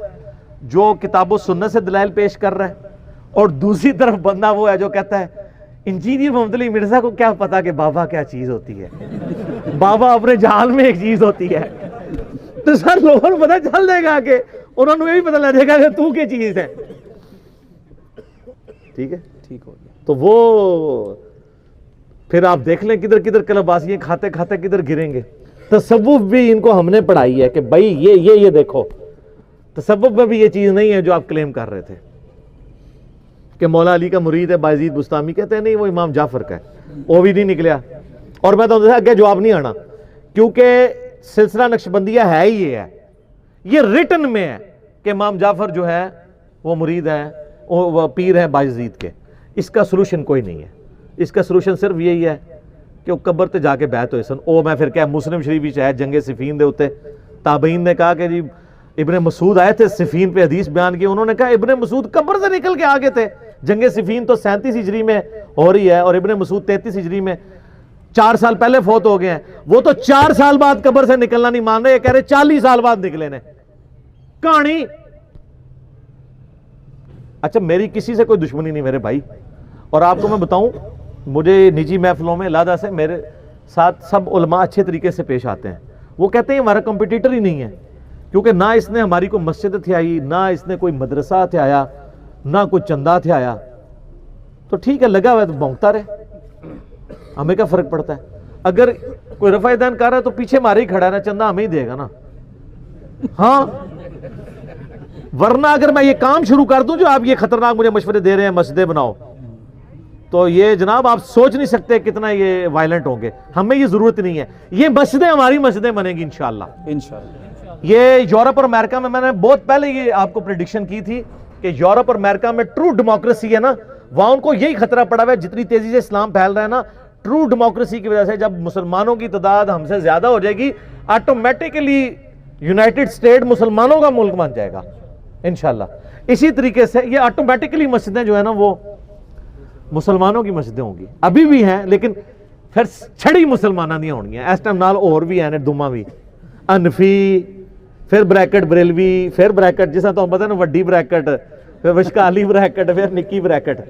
جو کتاب و سنت سے دلائل پیش کر رہا ہے اور دوسری طرف بندہ وہ ہے جو کہتا ہے انجینئر محمد علی مرزا کو کیا پتا کہ بابا کیا چیز ہوتی ہے، بابا اپنے جہال میں ایک چیز ہوتی ہے. تو سر لوگوں کو پتا چل جائے گا کہ انہوں نے یہ بھی پتا لگے گا کہ تو کیا چیز ہے. ٹھیک ہے، ٹھیک ہو گیا. تو وہ پھر آپ دیکھ لیں کدھر کدھر کلباسیاں کھاتے کھاتے کدھر گریں گے. تصوف بھی ان کو ہم نے پڑھائی ہے کہ بھائی یہ دیکھو، تصوف میں بھی یہ چیز نہیں ہے جو آپ کلیم کر رہے تھے کہ مولا علی کا مرید ہے بایزید بستامی. کہتے ہیں نہیں وہ امام جعفر کا ہے، وہ بھی نہیں نکلیا. اور میں تو اگے جواب نہیں آنا کیونکہ سلسلہ نقشبندیہ ہے ہی یہ ریٹن میں ہے کہ امام جعفر جو ہے وہ مرید ہے، وہ پیر ہے بایزید کے. اس کا سلوشن کوئی نہیں ہے. اس کا سلوشن صرف یہی ہے کہ وہ قبر تے جا کے بیعت ہوئے سن. او میں پھر کیا مسلم شریف بھی چاہے جنگ صفین دے ہوتے تابعین نے کہا کہ جی ابن مسعود آئے تھے صفین پہ حدیث بیان کی، انہوں نے کہا ابن مسعود قبر سے نکل کے آگے تھے. جنگ صفین تو 37 ہجری میں ہو رہی ہے اور ابن مسعود 33 ہجری میں 4 سال پہلے فوت ہو گئے ہیں. وہ تو 4 سال بعد قبر سے نکلنا نہیں مان رہے، یہ کہہ رہے 40 سال بعد نکلے نے. کہانی اچھا میری کسی سے کوئی دشمنی نہیں میرے بھائی، اور آپ کو میں بتاؤں مجھے نجی محفلوں میں علیحدہ سے میرے ساتھ سب علماء اچھے طریقے سے پیش آتے ہیں. وہ کہتے ہیں ہمارا کمپٹیٹر ہی نہیں ہے کیونکہ نہ اس نے ہماری کوئی مسجد تھیائی، نہ اس نے کوئی مدرسہ تھیایا، نہ کوئی چندہ تھیایا. تو ٹھیک ہے لگا ہوا ہے تو بھونکتا رہے، ہمیں کیا فرق پڑتا ہے. اگر کوئی رفع دین کر رہا ہے تو پیچھے مارے ہی کھڑا ہے نا، چندہ ہمیں ہی دے گا نا. ہاں ورنہ اگر میں یہ کام شروع کر دوں جو آپ یہ خطرناک مجھے مشورے دے رہے ہیں مسجدیں بناؤ، تو یہ جناب آپ سوچ نہیں سکتے کتنا یہ وائلنٹ ہوں گے. ہمیں یہ ضرورت نہیں ہے. یہ مسجدیں ہماری مسجدیں بنیں گی انشاءاللہ. یہ یورپ اور امریکہ میں نے بہت پہلے یہ آپ کو پریڈکشن کی تھی کہ یورپ اور امریکہ میں ٹرو ڈیموکریسی ہے نا، وہاں ان کو یہی خطرہ پڑا ہوا ہے جتنی تیزی سے اسلام پھیل رہا ہے نا، ٹرو ڈیموکریسی کی وجہ سے جب مسلمانوں کی تعداد ہم سے زیادہ ہو جائے گی آٹومیٹکلی یونائٹڈ اسٹیٹ مسلمانوں کا ملک بن جائے گا انشاءاللہ. اسی طریقے سے یہ آٹومیٹکلی مسجدیں جو ہے نا وہ مسلمانوں کی مسجدیں ہوں گی. ابھی بھی ہیں لیکن پھر چھڑی مسلمانوں نہیں ہونگی ہیں اس ٹائم نال، اور بھی ہیں دوما بھی انفی، پھر بریکٹ بریلوی، پھر بریکٹ جسا تو پتہ نا وڈی بریکٹ، پھر وشکالی بریکٹ، پھر نکی بریکٹ،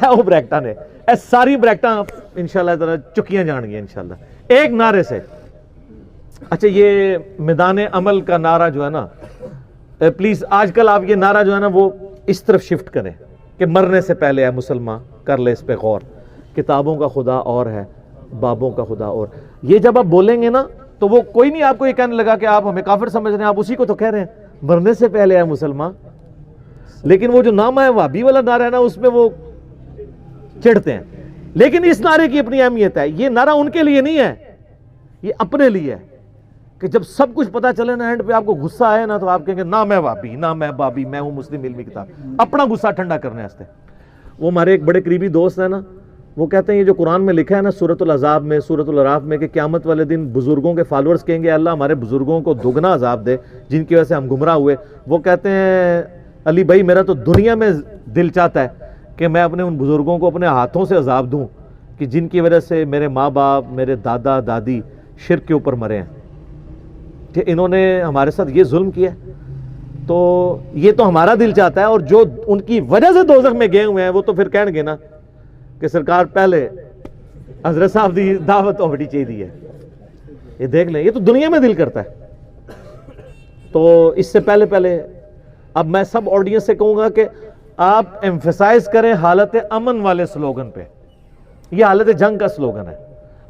وہ بریکٹاں نے ساری بریکٹاں انشاءاللہ تعالی چکیاں جان گی انشاءاللہ ایک نعرے سے. اچھا یہ میدان عمل کا نعرہ جو ہے نا، پلیز آج کل آپ یہ نعرہ جو ہے نا وہ اس طرف شفٹ کریں کہ مرنے سے پہلے ہے مسلمان کر لے اس پہ غور، کتابوں کا خدا اور ہے بابوں کا خدا اور. یہ جب آپ بولیں گے نا تو وہ کوئی نہیں آپ کو یہ کہنے لگا کہ آپ ہمیں کافر سمجھ رہے ہیں، آپ اسی کو تو کہہ رہے ہیں مرنے سے پہلے ہے مسلمان. لیکن وہ جو نام ہے وہابی والا نعرہ ہے نا اس پہ وہ چڑھتے ہیں. لیکن اس نعرے کی اپنی اہمیت ہے. یہ نعرہ ان کے لیے نہیں ہے، یہ اپنے لیے ہے کہ جب سب کچھ پتا چلے نا اینڈ پہ آپ کو غصہ آئے نا تو آپ کہیں گے نہ میں وابی نہ میں بابی میں ہوں مسلم علمی کتاب. اپنا غصہ ٹھنڈا کرنے واسطے. وہ ہمارے ایک بڑے قریبی دوست ہیں نا, وہ کہتے ہیں یہ جو قرآن میں لکھا ہے نا سورۃ الاحزاب میں, سورۃ الاعراف میں, کہ قیامت والے دن بزرگوں کے فالورز کہیں گے اللہ ہمارے بزرگوں کو دگنا عذاب دے جن کی وجہ سے ہم گمراہ ہوئے. وہ کہتے ہیں علی بھائی میرا تو دنیا میں دل چاہتا ہے کہ میں اپنے ان بزرگوں کو اپنے ہاتھوں سے عذاب دوں کہ جن کی وجہ سے میرے ماں باپ میرے دادا دادی شرک کے اوپر مرے ہیں, کہ انہوں نے ہمارے ساتھ یہ ظلم کیا. تو یہ تو ہمارا دل چاہتا ہے, اور جو ان کی وجہ سے دوزخ میں گئے ہوئے ہیں وہ تو پھر کہن گے نا کہ سرکار پہلے حضرت صاحب دی دعوت ہوٹی چاہیے ہے. یہ دیکھ لیں, یہ تو دنیا میں دل کرتا ہے. تو اس سے پہلے اب میں سب آڈینس سے کہوں گا کہ آپ ایمفیسائز کریں حالت امن والے سلوگن پہ. یہ حالت جنگ کا سلوگن ہے.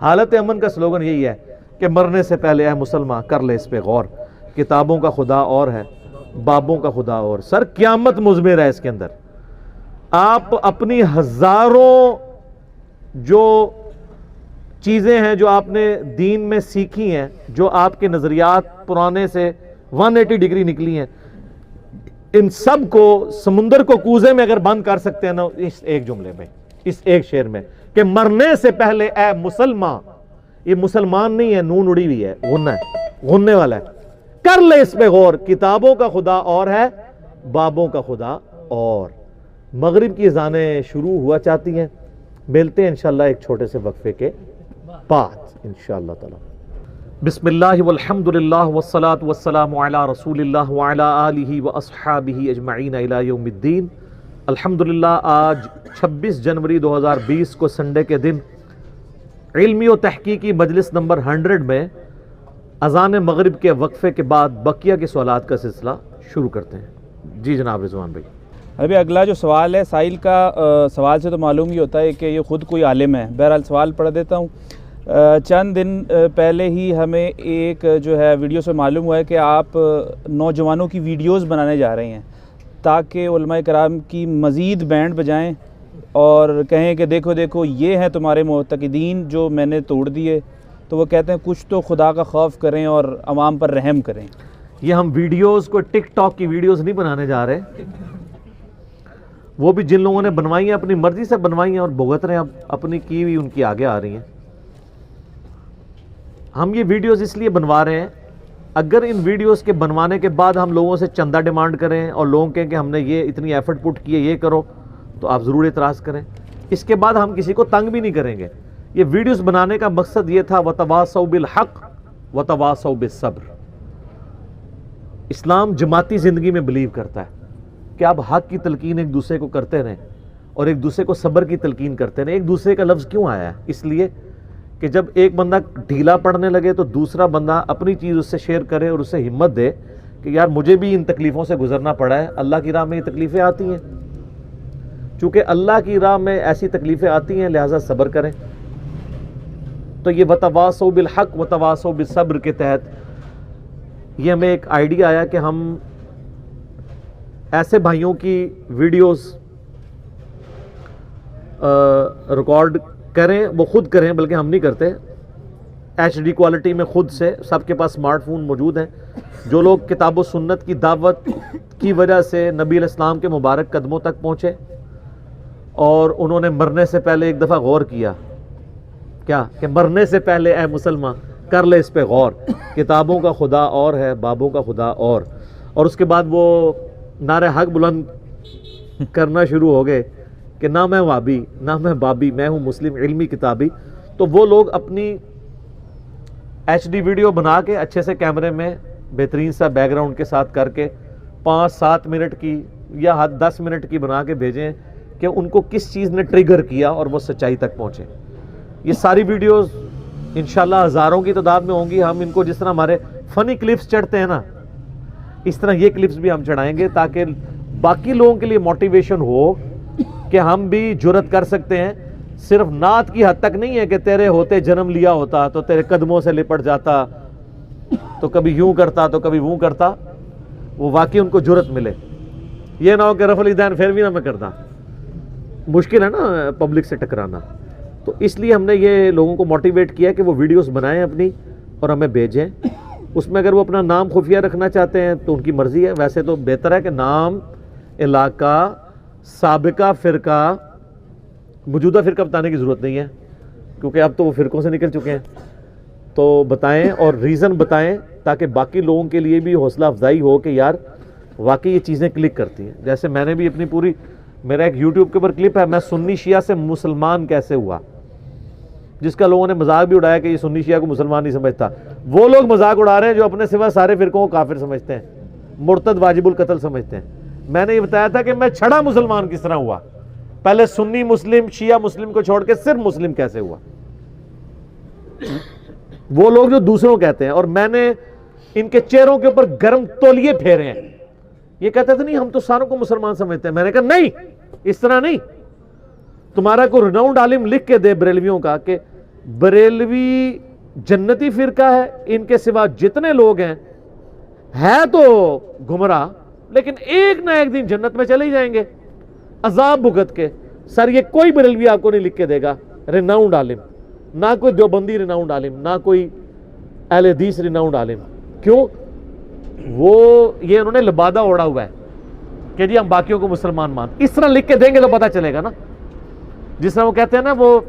حالت امن کا سلوگن یہی ہے کہ مرنے سے پہلے اے مسلمان کر لے اس پہ غور, کتابوں کا خدا اور ہے بابوں کا خدا اور. سر قیامت مضمر ہے اس کے اندر. آپ اپنی ہزاروں جو چیزیں ہیں جو آپ نے دین میں سیکھی ہیں, جو آپ کے نظریات پرانے سے 180 ڈگری نکلی ہیں, ان سب کو سمندر کو کوزے میں اگر بند کر سکتے ہیں نا اس ایک جملے میں, اس ایک شعر میں, کہ مرنے سے پہلے اے مسلمان. یہ مسلمان نہیں ہے, نون اڑی ہوئی ہے, غنہ ہے, غننے والا ہے. کر لے اس پہ غور, کتابوں کا خدا اور ہے بابوں کا خدا اور. مغرب کی اذانیں شروع ہوا چاہتی ہیں. ملتے ہیں انشاءاللہ ایک چھوٹے سے وقفے کے بعد انشاءاللہ تعالی. بسم اللہ والحمد للہ والصلاة والسلام علی رسول اللہ وعلی آلہ واصحابہ اجمعین الی یوم الدین. الحمدللہ آج 26 جنوری 2020 کو سنڈے کے دن علمی و تحقیقی مجلس نمبر 100 میں اذان مغرب کے وقفے کے بعد بقیہ کے سوالات کا سلسلہ شروع کرتے ہیں. جی جناب رضوان بھائی. ابھی اگلا جو سوال ہے سائل کا, سوال سے تو معلوم ہی ہوتا ہے کہ یہ خود کوئی عالم ہے. بہرحال سوال پڑھ دیتا ہوں. چند دن پہلے ہی ہمیں ایک جو ہے ویڈیو سے معلوم ہوا ہے کہ آپ نوجوانوں کی ویڈیوز بنانے جا رہے ہیں تاکہ علماء کرام کی مزید بینڈ بجائیں اور کہیں کہ دیکھو دیکھو یہ ہیں تمہارے معتقدین جو میں نے توڑ دیے. تو وہ کہتے ہیں کچھ تو خدا کا خوف کریں اور عوام پر رحم کریں. یہ ہم ویڈیوز کو ٹک ٹاک کی ویڈیوز نہیں بنانے جا رہے, وہ بھی جن لوگوں نے بنوائی ہیں اپنی مرضی سے بنوائی ہیں اور بھگت رہے ہیں, اب اپنی کی ہوئی ان کی آگے آ رہی ہیں. ہم یہ ویڈیوز اس لیے بنوا رہے ہیں, اگر ان ویڈیوز کے بنوانے کے بعد ہم لوگوں سے چندہ ڈیمانڈ کریں اور لوگوں کہیں کہ ہم نے یہ اتنی ایفرٹ پٹ کی ہے یہ کرو, تو آپ ضرور اعتراض کریں. اس کے بعد ہم کسی کو تنگ بھی نہیں کریں گے. یہ ویڈیوز بنانے کا مقصد یہ تھا وَتَوَاصَوْا بِالْحَقِّ وَتَوَاصَوْا بِالصَّبْرِ. اسلام جماعتی زندگی میں بلیو کرتا ہے کہ آپ حق کی تلقین ایک دوسرے کو کرتے رہیں اور ایک دوسرے کو صبر کی تلقین کرتے رہیں. ایک دوسرے کا لفظ کیوں آیا ہے؟ اس لیے کہ جب ایک بندہ ڈھیلا پڑنے لگے تو دوسرا بندہ اپنی چیز اس سے شیئر کرے اور اسے ہمت دے کہ یار مجھے بھی ان تکلیفوں سے گزرنا پڑا ہے, اللہ کی راہ میں یہ تکلیفیں آتی ہیں. چونکہ اللہ کی راہ میں ایسی تکلیفیں آتی ہیں لہٰذا صبر کریں. تو یہ وَتَوَاصَوْا بِالْحَقِّ وَتَوَاصَوْا بِالصَّبْرِ کے تحت یہ ہمیں ایک آئیڈیا آیا کہ ہم ایسے بھائیوں کی ویڈیوز ریکارڈ کریں, وہ خود کریں بلکہ ہم نہیں کرتے, ایچ ڈی کوالٹی میں خود سے. سب کے پاس اسمارٹ فون موجود ہیں. جو لوگ کتاب و سنت کی دعوت کی وجہ سے نبی علیہ السلام کے مبارک قدموں تک پہنچے اور انہوں نے مرنے سے پہلے ایک دفعہ غور کیا, کیا کہ مرنے سے پہلے اے مسلمان کر لے اس پہ غور, کتابوں کا خدا اور ہے بابوں کا خدا اور. اور اس کے بعد وہ نعرہ حق بلند کرنا شروع ہو گئے کہ نہ میں وابی نہ میں بابی, میں ہوں مسلم علمی کتابی. تو وہ لوگ اپنی ایچ ڈی ویڈیو بنا کے اچھے سے کیمرے میں بہترین سا بیک گراؤنڈ کے ساتھ کر کے 5-7 منٹ کی یا 10 منٹ کی بنا کے بھیجیں کہ ان کو کس چیز نے ٹریگر کیا اور وہ سچائی تک پہنچے. یہ ساری ویڈیوز انشاءاللہ ہزاروں کی تعداد میں ہوں گی. ہم ان کو جس طرح ہمارے فنی کلپس چڑھتے ہیں نا اس طرح یہ کلپس بھی ہم چڑھائیں گے تاکہ باقی لوگوں کے لیے موٹیویشن ہو کہ ہم بھی جرت کر سکتے ہیں. صرف نعت کی حد تک نہیں ہے کہ تیرے ہوتے جنم لیا ہوتا تو تیرے قدموں سے لپٹ جاتا تو کبھی یوں کرتا تو کبھی وہ کرتا. وہ واقعی ان کو جرت ملے. یہ نہ ہو کہ رفع الیدین پھر بھی نہ میں کرتا, مشکل ہے نا پبلک سے ٹکرانا. تو اس لیے ہم نے یہ لوگوں کو موٹیویٹ کیا کہ وہ ویڈیوز بنائیں اپنی اور ہمیں بھیجیں. اس میں اگر وہ اپنا نام خفیہ رکھنا چاہتے ہیں تو ان کی مرضی ہے، ویسے تو بہتر ہے کہ نام، علاقہ، سابقہ فرقہ، موجودہ فرقہ بتانے کی ضرورت نہیں ہے کیونکہ اب تو وہ فرقوں سے نکل چکے ہیں، تو بتائیں اور ریزن بتائیں تاکہ باقی لوگوں کے لیے بھی حوصلہ افزائی ہو کہ یار واقعی یہ چیزیں کلک کرتی ہیں. جیسے میں نے بھی اپنی پوری، میرا ایک یوٹیوب کے اوپر کلپ ہے، میں سنی شیعہ سے مسلمان کیسے ہوا، جس کا لوگوں نے مذاق بھی اڑایا کہ یہ سنی شیعہ کو مسلمان نہیں سمجھتا. وہ لوگ مذاق اڑا رہے ہیں جو اپنے سوا سارے فرقوں کو کافر سمجھتے ہیں، مرتد واجب القتل سمجھتے ہیں. میں نے یہ بتایا تھا کہ میں چھڑا مسلمان کس طرح ہوا، پہلے سنی مسلم، شیعہ مسلم کو چھوڑ کے صرف مسلم کیسے ہوا. وہ لوگ جو دوسروں کہتے ہیں، اور میں نے ان کے چہروں کے اوپر گرم تولیے پھیرے ہیں. یہ کہتے تھے نہیں ہم تو ساروں کو مسلمان سمجھتے ہیں. میں نے کہا نہیں، اس طرح نہیں. تمہارا کوئی رناؤنڈ عالم لکھ کے دے بریلویوں کا کہ بریلوی جنتی فرقہ ہے، ان کے سوا جتنے لوگ ہیں ہے تو گمراہ لیکن ایک نہ ایک دن جنت میں چلے جائیں گے عذاب بھگت کے. سر یہ کوئی بریلوی آپ کو نہیں لکھ کے دے گا رناؤنڈ عالم، نہ کوئی دیوبندی رناؤنڈ عالم، نہ کوئی اہل حدیث رناؤنڈ عالم. کیوں؟ وہ یہ انہوں نے لبادہ اوڑا ہوا ہے کہ جی ہم باقیوں کو مسلمان مان. اس طرح لکھ کے دیں گے تو پتہ چلے گا نا. جس طرح وہ کہتے ہیں نا، وہ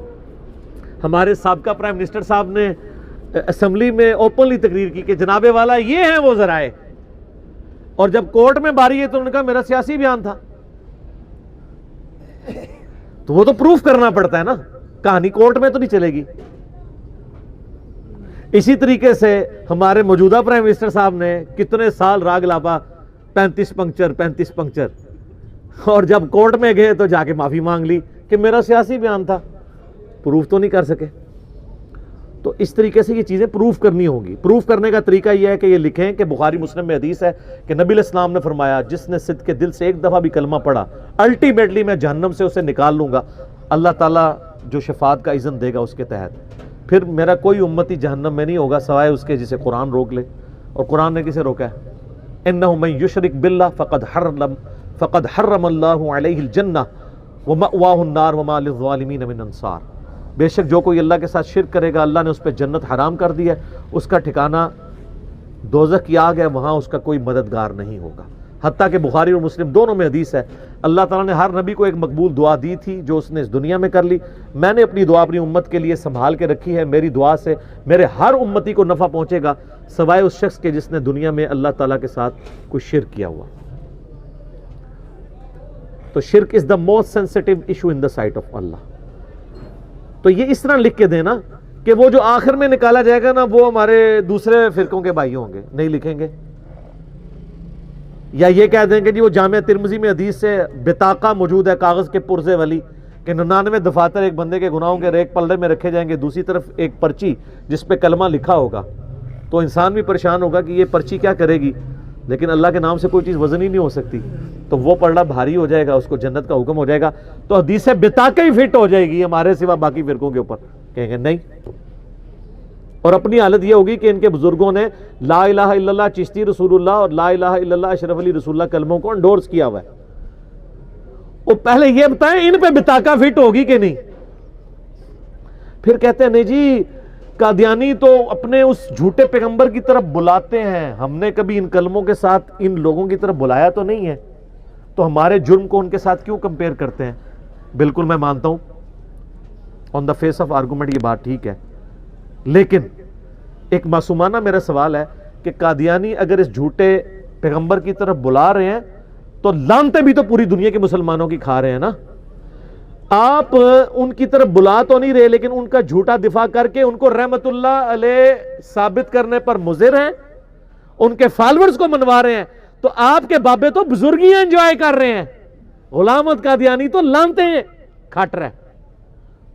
ہمارے سابقہ پرائم منسٹر صاحب نے اسمبلی میں اوپنلی تقریر کی کہ جناب والا یہ ہیں وہ ذرائع، اور جب کورٹ میں باری ہے تو انہوں نے کہا میرا سیاسی بیان تھا. تو وہ تو پروف کرنا پڑتا ہے نا، کہانی کورٹ میں تو نہیں چلے گی. اسی طریقے سے ہمارے موجودہ پرائم منسٹر صاحب نے کتنے سال راگ لاپا 35 پنکچر، اور جب کورٹ میں گئے تو جا کے معافی مانگ لی کہ میرا سیاسی بیان تھا. پروف تو نہیں کر سکے. تو اس طریقے سے یہ چیزیں پروف کرنی ہوگی. پروف کرنے کا طریقہ یہ ہے کہ یہ لکھیں کہ بخاری مسلم میں حدیث ہے کہ نبی علیہ السلام نے فرمایا جس نے صدق کے دل سے ایک دفعہ بھی کلمہ پڑھا الٹیمیٹلی میں جہنم سے اسے نکال لوں گا، اللہ تعالیٰ جو شفاعت کا اذن دے گا اس کے تحت. پھر میرا کوئی امتی جہنم میں نہیں ہوگا سوائے اس کے جسے قرآن روک لے. اور قرآن نے کسے روکا ہے؟ انہ من یشرک باللہ فقد حرم اللہ علیہ الجنہ ومأواہ النار وما للظالمین من انصار. بے شک جو کوئی اللہ کے ساتھ شرک کرے گا اللہ نے اس پہ جنت حرام کر دی ہے، اس کا ٹھکانہ دوزخ کی آگ ہے، وہاں اس کا کوئی مددگار نہیں ہوگا. حتیٰ کہ بخاری اور مسلم دونوں میں حدیث ہے اللہ تعالیٰ نے ہر نبی کو ایک مقبول دعا دی تھی جو اس نے اس دنیا میں کر لی. میں نے اپنی دعا اپنی امت کے لیے سنبھال کے رکھی ہے. میری دعا سے میرے ہر امتی کو نفع پہنچے گا سوائے اس شخص کے جس نے دنیا میں اللہ تعالیٰ کے ساتھ کوئی شرک کیا ہوا. تو شرک is the most sensitive issue in the sight of Allah. تو یہ اس طرح لکھ کے دینا کہ وہ جو آخر میں نکالا جائے گا نا وہ ہمارے دوسرے فرقوں کے بھائی ہوں گے. نہیں لکھیں گے. یا یہ کہہ دیں گے جی وہ جامعہ ترمذی میں حدیث سے بطاقہ موجود ہے کاغذ کے پرزے والی کہ 99 دفاتر ایک بندے کے گناہوں کے ریک پلڑے میں رکھے جائیں گے، دوسری طرف ایک پرچی جس پہ کلمہ لکھا ہوگا. تو انسان بھی پریشان ہوگا کہ یہ پرچی کیا کرے گی، لیکن اللہ کے نام سے کوئی چیز وزن ہی نہیں ہو سکتی. تو وہ پلڑا بھاری ہو جائے گا، اس کو جنت کا حکم ہو جائے گا. تو حدیث بطاقہ ہی فٹ ہو جائے گی ہمارے سوا باقی فرقوں کے اوپر. کہیں گے نہیں. اور اپنی حالت یہ ہوگی کہ ان کے بزرگوں نے لا الہ الا اللہ چشتی رسول اللہ اور لا الہ الا اللہ اشرف علی رسول اللہ کلموں کو انڈورس کیا ہوا ہے. وہ پہلے یہ بتائیں ان پہ بطاقہ فٹ ہوگی کہ نہیں. پھر کہتے ہیں نہیں جی قادیانی تو اپنے اس جھوٹے پیغمبر کی طرف بلاتے ہیں، ہم نے کبھی ان کلموں کے ساتھ ان لوگوں کی طرف بلایا تو نہیں ہے، تو ہمارے جرم کو ان کے ساتھ کیوں کمپیئر کرتے ہیں. بالکل میں مانتا ہوں آن دا فیس آف آرگومنٹ یہ بات ٹھیک ہے، لیکن ایک معصومانہ میرا سوال ہے کہ قادیانی اگر اس جھوٹے پیغمبر کی طرف بلا رہے ہیں تو لعنتیں بھی تو پوری دنیا کے مسلمانوں کی کھا رہے ہیں نا. آپ ان کی طرف بلا تو نہیں رہے لیکن ان کا جھوٹا دفاع کر کے ان کو رحمت اللہ علیہ ثابت کرنے پر مضر ہیں، ان کے فالورز کو منوا رہے ہیں. تو آپ کے بابے تو بزرگیاں انجوائے کر رہے ہیں، غلام احمد قادیانی تو لعنتیں کھٹ رہے ہیں.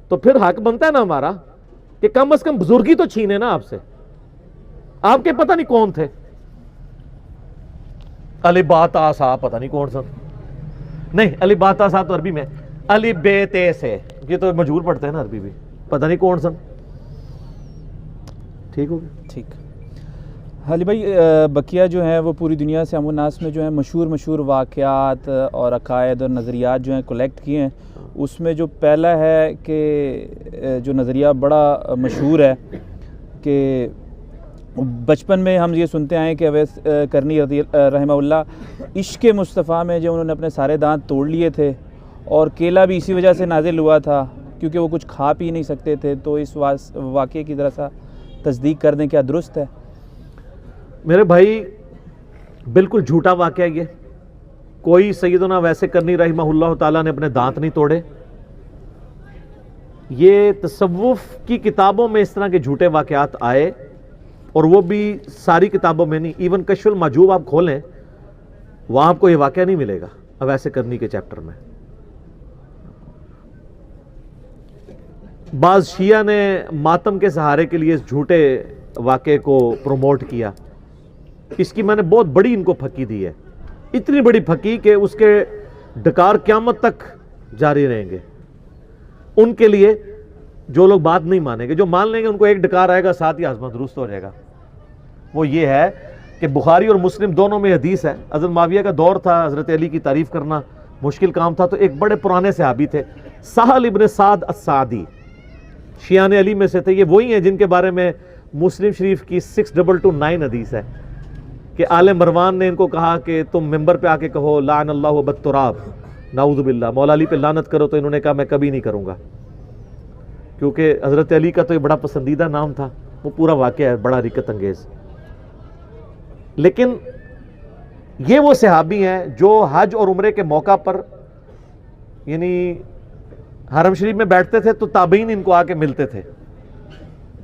تو پھر حق بنتا ہے نا ہمارا کہ کم از کم بزرگی تو چھینے نا آپ سے. آپ کے پتہ نہیں کون تھے، علی بات آسا پتہ نہیں کون سا، نہیں علی بات آسا تو عربی میں علی بیت سے، یہ تو مجہور پڑھتے ہیں نا عربی بھی، پتہ نہیں کون سا. ٹھیک ہو گیا. ٹھیک. علی بھائی بقیہ جو ہیں وہ پوری دنیا سے امن الناس میں جو ہیں مشہور واقعات اور عقائد اور نظریات جو ہیں کلیکٹ کیے ہیں. اس میں جو پہلا ہے کہ جو نظریہ بڑا مشہور ہے کہ بچپن میں ہم یہ سنتے آئے کہ اویس کرنی رحمہ اللہ عشق مصطفیٰ میں جو انہوں نے اپنے سارے دانت توڑ لیے تھے، اور کیلا بھی اسی وجہ سے نازل ہوا تھا کیونکہ وہ کچھ کھا پی نہیں سکتے تھے. تو اس واقعے کی ذرا سا تصدیق کر دیں، کیا درست ہے؟ میرے بھائی بالکل جھوٹا واقعہ یہ. کوئی سیدنا ویسے کرنی رحمہ اللہ تعالیٰ نے اپنے دانت نہیں توڑے. یہ تصوف کی کتابوں میں اس طرح کے جھوٹے واقعات آئے، اور وہ بھی ساری کتابوں میں نہیں. ایون کشف المحجوب آپ کھولیں، وہاں آپ کو یہ واقعہ نہیں ملے گا ویسے کرنی کے چیپٹر میں. بعض شیعہ نے ماتم کے سہارے کے لیے اس جھوٹے واقعے کو پروموٹ کیا. اس کی میں نے بہت بڑی ان کو پھکی دی ہے، اتنی بڑی پھکی کہ اس کے ڈکار قیامت تک جاری رہیں گے. ان کے لیے جو لوگ بات نہیں مانیں گے، جو مان لیں گے ان کو ایک ڈکار آئے گا، ساتھ ہی آزما درست ہو جائے گا. وہ یہ ہے کہ بخاری اور مسلم دونوں میں حدیث ہے. حضرت معاویہ کا دور تھا، حضرت علی کی تعریف کرنا مشکل کام تھا، تو ایک بڑے پرانے صحابی تھے سہل ابن سعد السعدی، شیعان علی میں سے تھے. یہ وہی ہیں جن کے بارے میں مسلم شریف کی 6229 حدیث ہے کہ آل مروان نے ان کو کہا کہ تم ممبر پہ آ کے کہو لعن اللہ بالتراب، نعوذ باللہ، مولا علی پہ لعنت کرو. تو انہوں نے کہا میں کبھی نہیں کروں گا، کیونکہ حضرت علی کا تو یہ بڑا پسندیدہ نام تھا. وہ پورا واقعہ ہے بڑا حرکت انگیز. لیکن یہ وہ صحابی ہیں جو حج اور عمرے کے موقع پر یعنی حرم شریف میں بیٹھتے تھے تو تابعین ان کو آ کے ملتے تھے،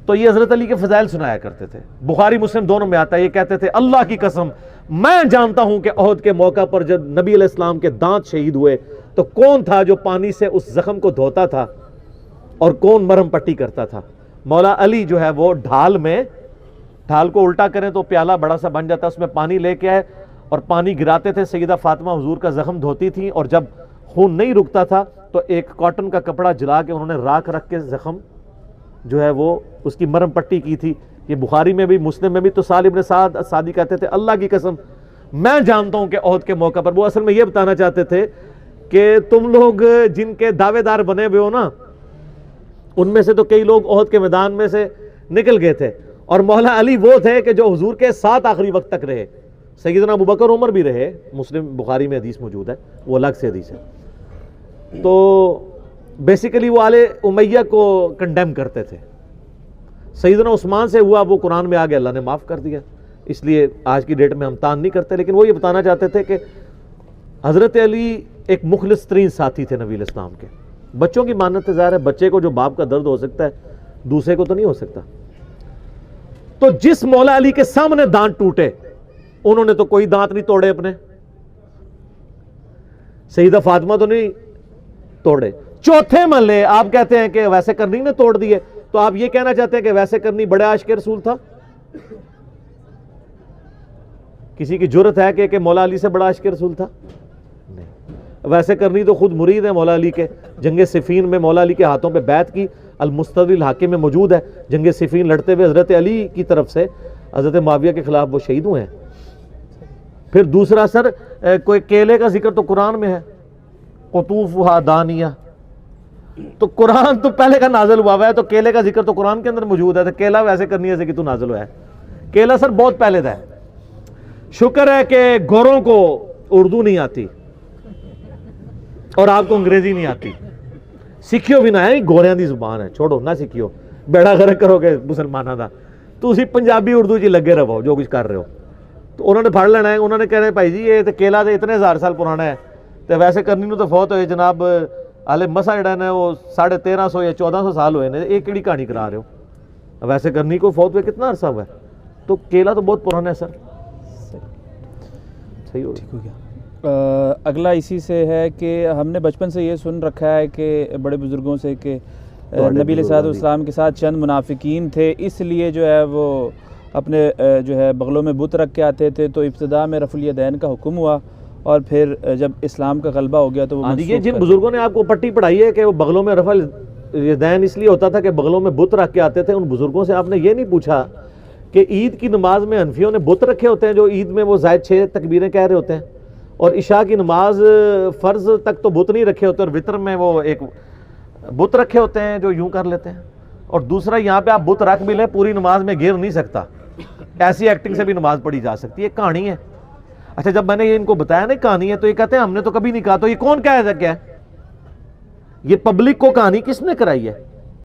تو یہ حضرت علی کے فضائل سنایا کرتے تھے. بخاری مسلم دونوں میں آتا ہے، یہ کہتے تھے اللہ کی قسم میں جانتا ہوں کہ احد کے موقع پر جب نبی علیہ السلام کے دانت شہید ہوئے تو کون تھا جو پانی سے اس زخم کو دھوتا تھا اور کون مرہم پٹی کرتا تھا. مولا علی جو ہے وہ ڈھال کو الٹا کریں تو پیالہ بڑا سا بن جاتا، اس میں پانی لے کے آئے اور پانی گراتے تھے. سیدہ فاطمہ حضور کا زخم دھوتی تھی، اور جب خون نہیں رکتا تھا تو ایک کاٹن کا کپڑا جلا کے انہوں نے راکھ رکھ کے زخم جو ہے وہ اس کی مرہم پٹی کی تھی. یہ بخاری میں بھی مسلم میں بھی. تو سہل ابن سعد السعدی کہتے تھے اللہ کی قسم میں جانتا ہوں کہ احد کے موقع پر، وہ اصل میں یہ بتانا چاہتے تھے کہ تم لوگ جن کے دعوے دار بنے ہوئے ہو نا، ان میں سے تو کئی لوگ احد کے میدان میں سے نکل گئے تھے، اور مولا علی وہ تھے کہ جو حضور کے ساتھ آخری وقت تک رہے. سیدنا ابوبکر عمر بھی رہے، مسلم بخاری میں حدیث موجود ہے، وہ الگ سے حدیث ہے. تو بیسیکلی وہ آل امیہ کو کنڈیم کرتے تھے. سیدنا عثمان سے ہوا وہ قرآن میں آگے اللہ نے معاف کر دیا، اس لیے آج کی ڈیٹ میں ہم تان نہیں کرتے. لیکن وہ یہ بتانا چاہتے تھے کہ حضرت علی ایک مخلص ترین ساتھی تھے نبی علیہ السلام کے. بچوں کی مانت ظاہر ہے، بچے کو جو باپ کا درد ہو سکتا ہے دوسرے کو تو نہیں ہو سکتا. تو جس مولا علی کے سامنے دانت ٹوٹے انہوں نے تو کوئی دانت نہیں توڑے اپنے. سیدہ فاطمہ تو نہیں توڑے. چوتھے محلے آپ کہتے ہیں کہ ویسے کرنی نے توڑ دیے، تو آپ یہ کہنا چاہتے ہیں کہ ویسے کرنی بڑے عاشق رسول تھا؟ کسی کی جرت ہے کہ مولا علی سے بڑا عاشق رسول تھا؟ نہیں. ویسے کرنی تو خود مرید ہے مولا علی کے. جنگ صفین میں مولا علی کے ہاتھوں پہ بیعت کی، المستدرک الحاکم میں موجود ہے. جنگ صفین لڑتے ہوئے حضرت علی کی طرف سے حضرت معاویہ کے خلاف وہ شہید ہوئے ہیں. پھر دوسرا سر کوئی کیلے کا ذکر تو قرآن میں ہے، قطوفھا دانیہ، تو قرآن تو پہلے کا نازل ہوا ہے، تو کیلے کا ذکر تو قرآن کے اندر موجود ہے. تو کیلا ویسے کرنی ہے کہ تو نازل ہوا ہے؟ کیلا سر بہت پہلے تھا. شکر ہے کہ گوروں کو اردو نہیں آتی اور آپ کو انگریزی نہیں آتی. سکھیو بھی نہ ہے، گوریاں دی زبان ہے، چھوڑو نہ سکھیو، بیڑا غرق کرو گے مسلمانوں دا. تو اسی پنجابی اردو جی لگے رہو جو کچھ کر رہے ہو. تو انہوں نے پڑھ لینا ہے. انہوں نے کہہ رہے بھائی جی یہ تو کیلا تو اتنے 1000 سال پرانا ہے، تو ویسے کرنی نو تو فوت ہوئے جناب آلے مسا جڑا ہے وہ 1350 یا 1400 سال ہوئے نے. ایک کیڑی کہانی کرا رہے ہو؟ ویسے کرنی کو فوت ہوئے کتنا عرصہ ہوا ہے؟ تو کیلا تو بہت پرانا ہے سر. صحیح ہو گیا. اگلا اسی سے ہے کہ ہم نے بچپن سے یہ سن رکھا ہے کہ بڑے بزرگوں سے کہ نبی علیہ السلام کے ساتھ چند منافقین تھے، اس لیے جو ہے وہ اپنے جو ہے بغلوں میں بت رکھ کے آتے تھے. تو ابتدا میں رفع الیدین کا حکم ہوا، اور پھر جب اسلام کا غلبہ ہو گیا تو وہ یہ جن بزرگوں نے آپ کو پٹی پڑھائی ہے کہ وہ بغلوں میں رفع الیدین اس لیے ہوتا تھا کہ بغلوں میں بت رکھ کے آتے تھے، ان بزرگوں سے آپ نے یہ نہیں پوچھا کہ عید کی نماز میں حنفیوں نے بت رکھے ہوتے ہیں جو عید میں وہ زائد 6 تکبیریں کہہ رہے ہوتے ہیں، اور عشاء کی نماز فرض تک تو بت نہیں رکھے ہوتے، اور وطر میں وہ ایک بت رکھے ہوتے ہیں جو یوں کر لیتے ہیں. اور دوسرا یہاں پہ آپ بت رکھ بھی لیں پوری نماز میں گر نہیں سکتا، ایسی ایکٹنگ سے بھی نماز پڑھی جا سکتی ہے، کہانی ہے۔ اچھا جب میں نے یہ ان کو بتایا نا کہانی ہے تو یہ کہتے ہیں ہم نے تو کبھی نہیں کہا، تو یہ کون کہہ سکتا ہے؟ یہ پبلک کو کہانی کس نے کرائی ہے؟